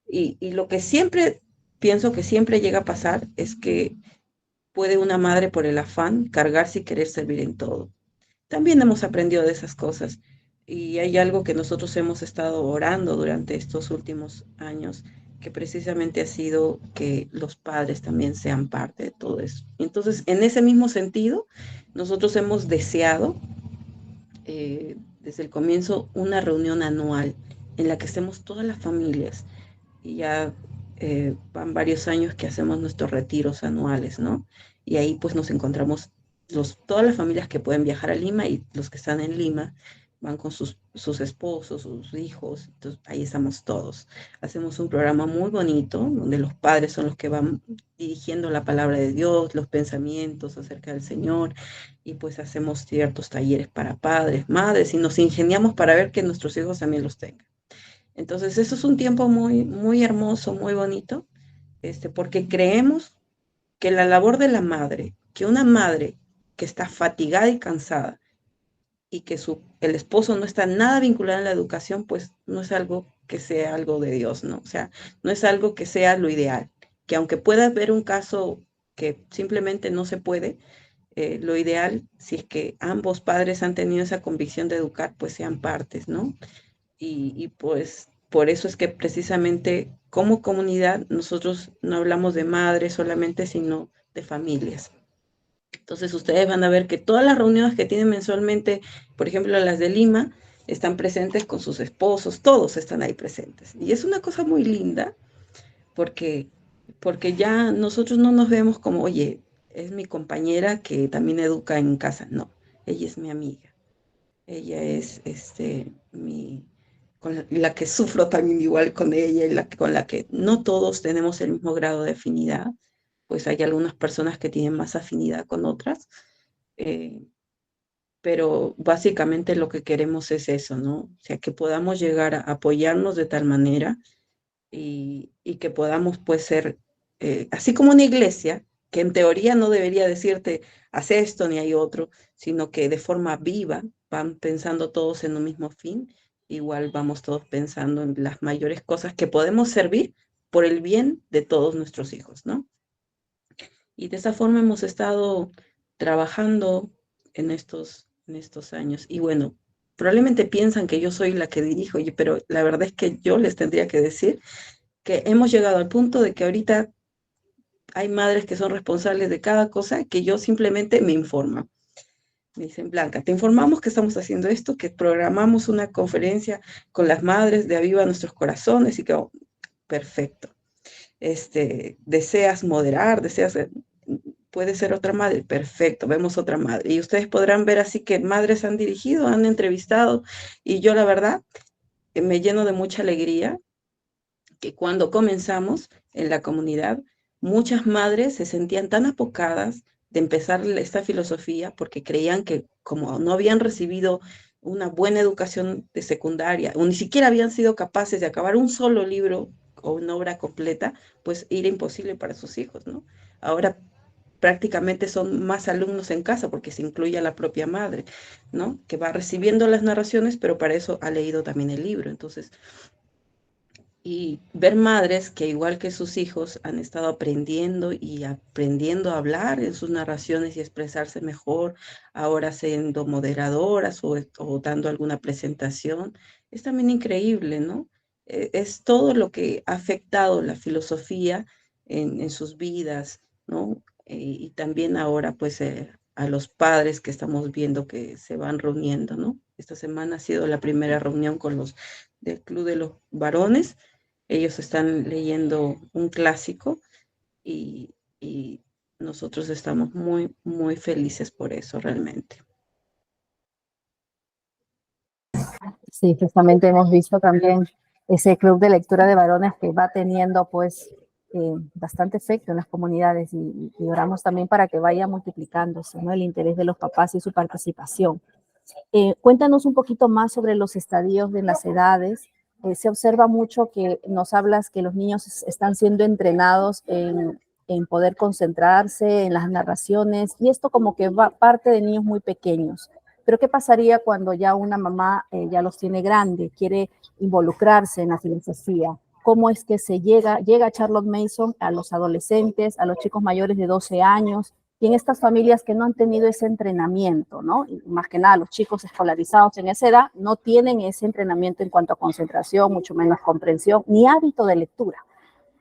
y lo que siempre pienso que siempre llega a pasar es que puede una madre por el afán cargarse y querer servir en todo. También hemos aprendido de esas cosas y hay algo que nosotros hemos estado orando durante estos últimos años, que precisamente ha sido que los padres también sean parte de todo eso. Entonces, en ese mismo sentido, nosotros hemos deseado desde el comienzo una reunión anual en la que estemos todas las familias y ya van varios años que hacemos nuestros retiros anuales, ¿no? Y ahí pues nos encontramos todas las familias que pueden viajar a Lima y los que están en Lima van con sus esposos, sus hijos, entonces ahí estamos todos. Hacemos un programa muy bonito donde los padres son los que van dirigiendo la palabra de Dios, los pensamientos acerca del Señor y pues hacemos ciertos talleres para padres, madres y nos ingeniamos para ver que nuestros hijos también los tengan. Entonces, eso es un tiempo muy, muy hermoso, muy bonito, porque creemos que la labor de la madre, que una madre que está fatigada y cansada y que el esposo no está nada vinculado en la educación, pues no es algo que sea algo de Dios, ¿no? O sea, no es algo que sea lo ideal, que aunque pueda haber un caso que simplemente no se puede, lo ideal, si es que ambos padres han tenido esa convicción de educar, pues sean partes, ¿no? Y pues por eso es que precisamente como comunidad nosotros no hablamos de madres solamente, sino de familias. Entonces ustedes van a ver que todas las reuniones que tienen mensualmente, por ejemplo las de Lima, están presentes con sus esposos, todos están ahí presentes. Y es una cosa muy linda porque, porque ya nosotros no nos vemos como, oye, es mi compañera que también educa en casa. No, ella es mi amiga. Ella es con la que sufro también igual con ella y con la que no todos tenemos el mismo grado de afinidad, pues hay algunas personas que tienen más afinidad con otras, eh, pero básicamente lo que queremos es eso, ¿no? O sea, que podamos llegar a apoyarnos de tal manera y que podamos pues ser, así como una iglesia, que en teoría no debería decirte, haz esto ni hay otro, sino que de forma viva van pensando todos en un mismo fin, igual vamos todos pensando en las mayores cosas que podemos servir por el bien de todos nuestros hijos, ¿no? Y de esa forma hemos estado trabajando en estos años. Y bueno, probablemente piensan que yo soy la que dirijo, pero la verdad es que yo les tendría que decir que hemos llegado al punto de que ahorita hay madres que son responsables de cada cosa que yo simplemente me informo. Me dicen, Blanca, te informamos que estamos haciendo esto, que programamos una conferencia con las madres de Aviva Nuestros Corazones y que, oh, perfecto. Deseas moderar, puede ser otra madre, perfecto, vemos otra madre. Y ustedes podrán ver así que madres han dirigido, han entrevistado y yo la verdad me lleno de mucha alegría que cuando comenzamos en la comunidad, muchas madres se sentían tan apocadas de empezar esta filosofía porque creían que como no habían recibido una buena educación de secundaria o ni siquiera habían sido capaces de acabar un solo libro o una obra completa, pues era imposible para sus hijos, ¿no? Ahora prácticamente son más alumnos en casa porque se incluye a la propia madre, ¿no? Que va recibiendo las narraciones, pero para eso ha leído también el libro. Entonces, y ver madres que igual que sus hijos han estado aprendiendo y aprendiendo a hablar en sus narraciones y expresarse mejor, ahora siendo moderadoras o dando alguna presentación, es también increíble, ¿no? Es todo lo que ha afectado la filosofía en sus vidas, ¿no? Y también ahora, pues, a los padres que estamos viendo que se van reuniendo, ¿no? Esta semana ha sido la primera reunión con los del Club de los Varones. Ellos están leyendo un clásico y nosotros estamos muy, muy felices por eso realmente. Sí, justamente hemos visto también ese club de lectura de varones que va teniendo pues bastante efecto en las comunidades y oramos también para que vaya multiplicándose, ¿no? El interés de los papás y su participación. Cuéntanos un poquito más sobre los estadios de las edades. Se observa mucho que nos hablas que los niños están siendo entrenados en poder concentrarse en las narraciones y esto como que va parte de niños muy pequeños. Pero ¿qué pasaría cuando ya una mamá ya los tiene grande, quiere involucrarse en la filosofía? ¿Cómo es que llega Charlotte Mason a los adolescentes, a los chicos mayores de 12 años? Y en estas familias que no han tenido ese entrenamiento, ¿no? Y más que nada, los chicos escolarizados en esa edad no tienen ese entrenamiento en cuanto a concentración, mucho menos comprensión, ni hábito de lectura.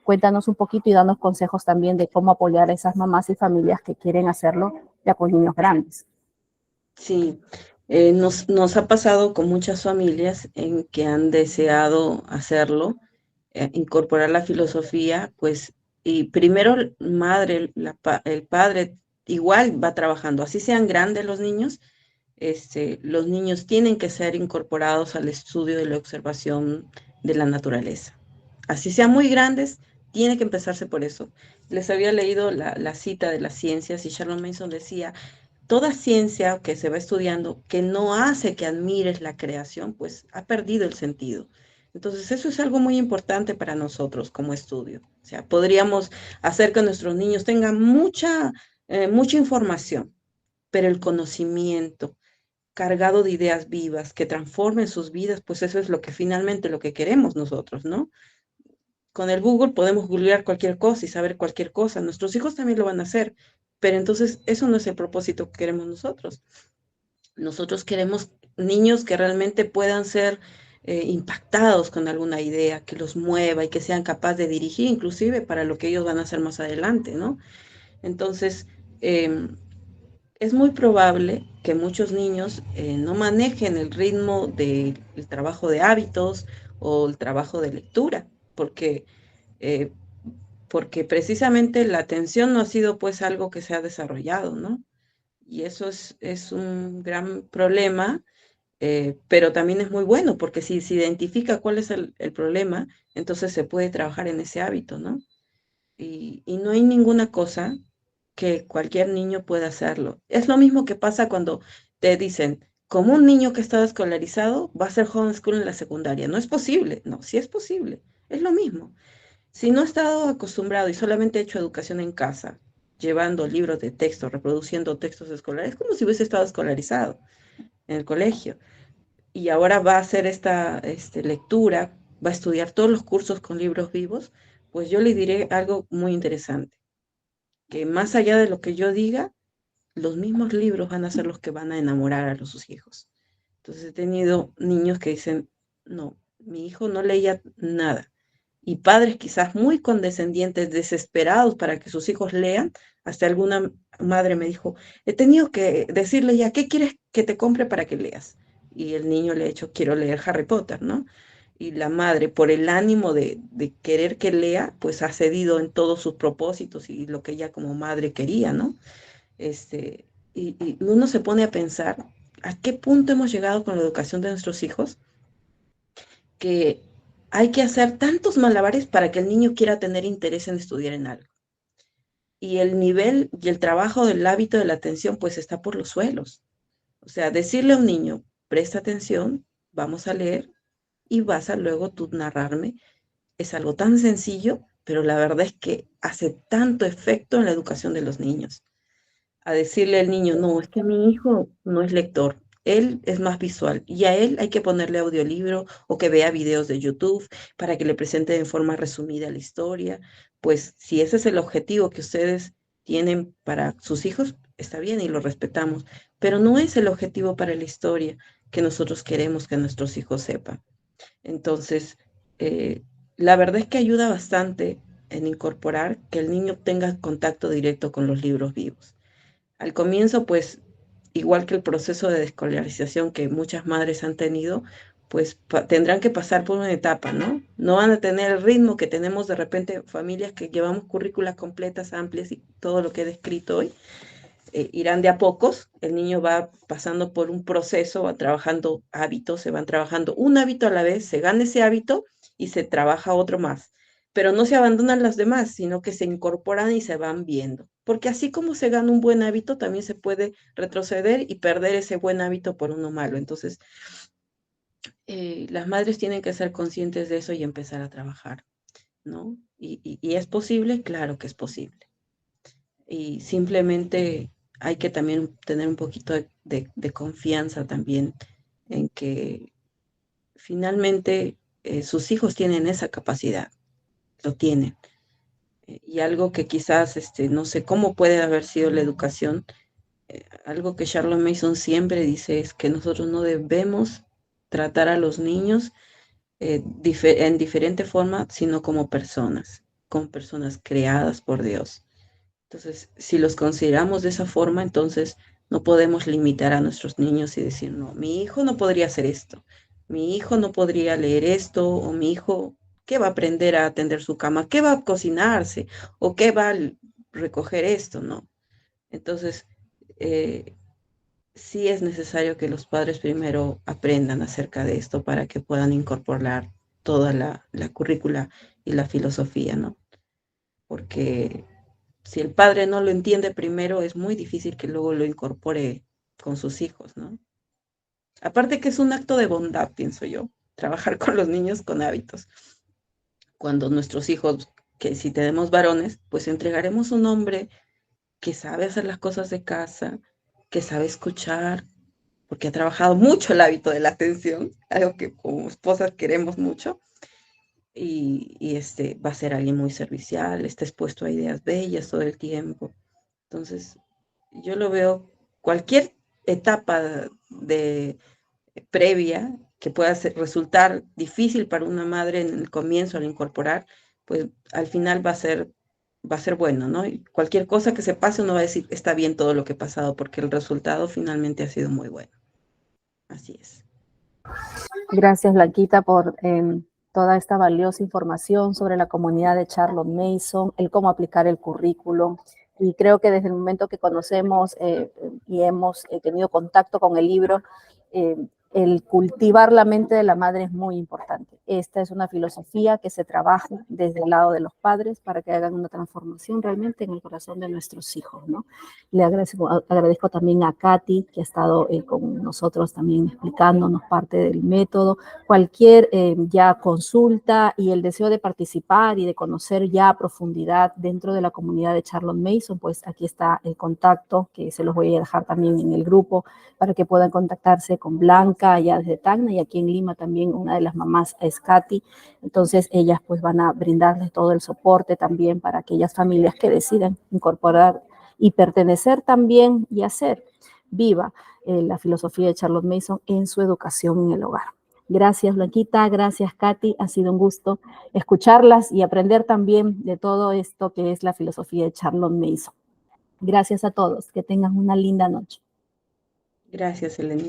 Cuéntanos un poquito y danos consejos también de cómo apoyar a esas mamás y familias que quieren hacerlo ya con niños grandes. Sí, nos ha pasado con muchas familias en que han deseado hacerlo, incorporar la filosofía, pues, y primero madre, el padre igual va trabajando, así sean grandes los niños tienen que ser incorporados al estudio de la observación de la naturaleza. Así sean muy grandes, tiene que empezarse por eso. Les había leído la cita de las ciencias y Charlotte Mason decía, toda ciencia que se va estudiando que no hace que admires la creación, pues ha perdido el sentido. Entonces, eso es algo muy importante para nosotros como estudio. O sea, podríamos hacer que nuestros niños tengan mucha información, pero el conocimiento cargado de ideas vivas que transformen sus vidas, pues eso es lo que finalmente lo que queremos nosotros, ¿no? Con el Google podemos googlear cualquier cosa y saber cualquier cosa. Nuestros hijos también lo van a hacer, pero entonces eso no es el propósito que queremos nosotros. Nosotros queremos niños que realmente puedan ser impactados con alguna idea, que los mueva y que sean capaces de dirigir inclusive para lo que ellos van a hacer más adelante, ¿no? Entonces, es muy probable que muchos niños no manejen el ritmo del trabajo de hábitos o el trabajo de lectura, eh, porque precisamente la atención no ha sido pues algo que se ha desarrollado, ¿no? Y eso es un gran problema, pero también es muy bueno, porque si se identifica cuál es el problema, entonces se puede trabajar en ese hábito, ¿no? Y no hay ninguna cosa que cualquier niño pueda hacerlo. Es lo mismo que pasa cuando te dicen, como un niño que está escolarizado va a hacer homeschool en la secundaria. No es posible. No, sí es posible. Es lo mismo. Si no ha estado acostumbrado y solamente ha hecho educación en casa, llevando libros de texto, reproduciendo textos escolares, es como si hubiese estado escolarizado en el colegio. Y ahora va a hacer esta lectura, va a estudiar todos los cursos con libros vivos, pues yo le diré algo muy interesante, que más allá de lo que yo diga, los mismos libros van a ser los que van a enamorar a sus hijos. Entonces he tenido niños que dicen, no, mi hijo no leía nada. Y padres quizás muy condescendientes, desesperados para que sus hijos lean. Hasta alguna madre me dijo, he tenido que decirle ya, ¿qué quieres que te compre para que leas? Y el niño le ha dicho, quiero leer Harry Potter, ¿no? Y la madre, por el ánimo de querer que lea, pues ha cedido en todos sus propósitos y lo que ella como madre quería, ¿no? Y uno se pone a pensar a qué punto hemos llegado con la educación de nuestros hijos, que hay que hacer tantos malabares para que el niño quiera tener interés en estudiar en algo. Y el nivel y el trabajo del hábito de la atención pues está por los suelos. O sea, decirle a un niño, presta atención, vamos a leer y vas a luego tú narrarme, es algo tan sencillo, pero la verdad es que hace tanto efecto en la educación de los niños. A decirle al niño, no, es que mi hijo no es lector, Él es más visual y a él hay que ponerle audiolibro o que vea videos de YouTube para que le presente de forma resumida la historia. Pues si ese es el objetivo que ustedes tienen para sus hijos, está bien y lo respetamos, pero no es el objetivo para la historia que nosotros queremos que nuestros hijos sepan. Entonces, la verdad es que ayuda bastante en incorporar que el niño tenga contacto directo con los libros vivos. Al comienzo, pues, igual que el proceso de desescolarización que muchas madres han tenido, pues tendrán que pasar por una etapa, ¿no? No van a tener el ritmo que tenemos de repente familias que llevamos currículas completas, amplias y todo lo que he descrito hoy. Irán de a pocos, el niño va pasando por un proceso, va trabajando hábitos, se van trabajando un hábito a la vez, se gana ese hábito y se trabaja otro más. Pero no se abandonan las demás, sino que se incorporan y se van viendo. Porque así como se gana un buen hábito, también se puede retroceder y perder ese buen hábito por uno malo. Entonces, las madres tienen que ser conscientes de eso y empezar a trabajar, ¿no? ¿Y es posible? Claro que es posible. Y simplemente hay que también tener un poquito de confianza también en que finalmente sus hijos tienen esa capacidad, lo tienen. Y algo que quizás, no sé cómo puede haber sido la educación, algo que Charlotte Mason siempre dice es que nosotros no debemos tratar a los niños en diferente forma, sino como personas creadas por Dios. Entonces, si los consideramos de esa forma, entonces no podemos limitar a nuestros niños y decir, no, mi hijo no podría hacer esto, mi hijo no podría leer esto, o mi hijo, ¿qué va a aprender a atender su cama? ¿Qué va a cocinarse? ¿O qué va a recoger esto? No. Entonces, sí es necesario que los padres primero aprendan acerca de esto para que puedan incorporar toda la currícula y la filosofía, ¿no? Porque si el padre no lo entiende primero, es muy difícil que luego lo incorpore con sus hijos, ¿no? Aparte que es un acto de bondad, pienso yo, trabajar con los niños con hábitos. Cuando nuestros hijos, que si tenemos varones, pues entregaremos un hombre que sabe hacer las cosas de casa, que sabe escuchar, porque ha trabajado mucho el hábito de la atención, algo que como esposas queremos mucho, y va a ser alguien muy servicial, está expuesto a ideas bellas todo el tiempo. Entonces, yo lo veo, cualquier etapa de previa que pueda resultar difícil para una madre en el comienzo al incorporar, pues al final va a ser bueno, ¿no? Y cualquier cosa que se pase uno va a decir, está bien todo lo que ha pasado, porque el resultado finalmente ha sido muy bueno. Así es. Gracias, Blanquita, por toda esta valiosa información sobre la comunidad de Charlotte Mason, el cómo aplicar el currículo. Y creo que desde el momento que conocemos y hemos tenido contacto con el libro, el cultivar la mente de la madre es muy importante. Esta es una filosofía que se trabaja desde el lado de los padres para que hagan una transformación realmente en el corazón de nuestros hijos, ¿no? Le agradezco también a Katy, que ha estado con nosotros también explicándonos parte del método. Cualquier ya consulta y el deseo de participar y de conocer ya a profundidad dentro de la comunidad de Charlotte Mason, pues aquí está el contacto, que se los voy a dejar también en el grupo, para que puedan contactarse con Blanca allá desde Tacna, y aquí en Lima también una de las mamás es Katy. Entonces ellas pues van a brindarles todo el soporte también para aquellas familias que decidan incorporar y pertenecer también y hacer viva la filosofía de Charlotte Mason en su educación en el hogar. Gracias, Blanquita, gracias, Katy, ha sido un gusto escucharlas y aprender también de todo esto que es la filosofía de Charlotte Mason. Gracias a todos, que tengan una linda noche. Gracias, Elena.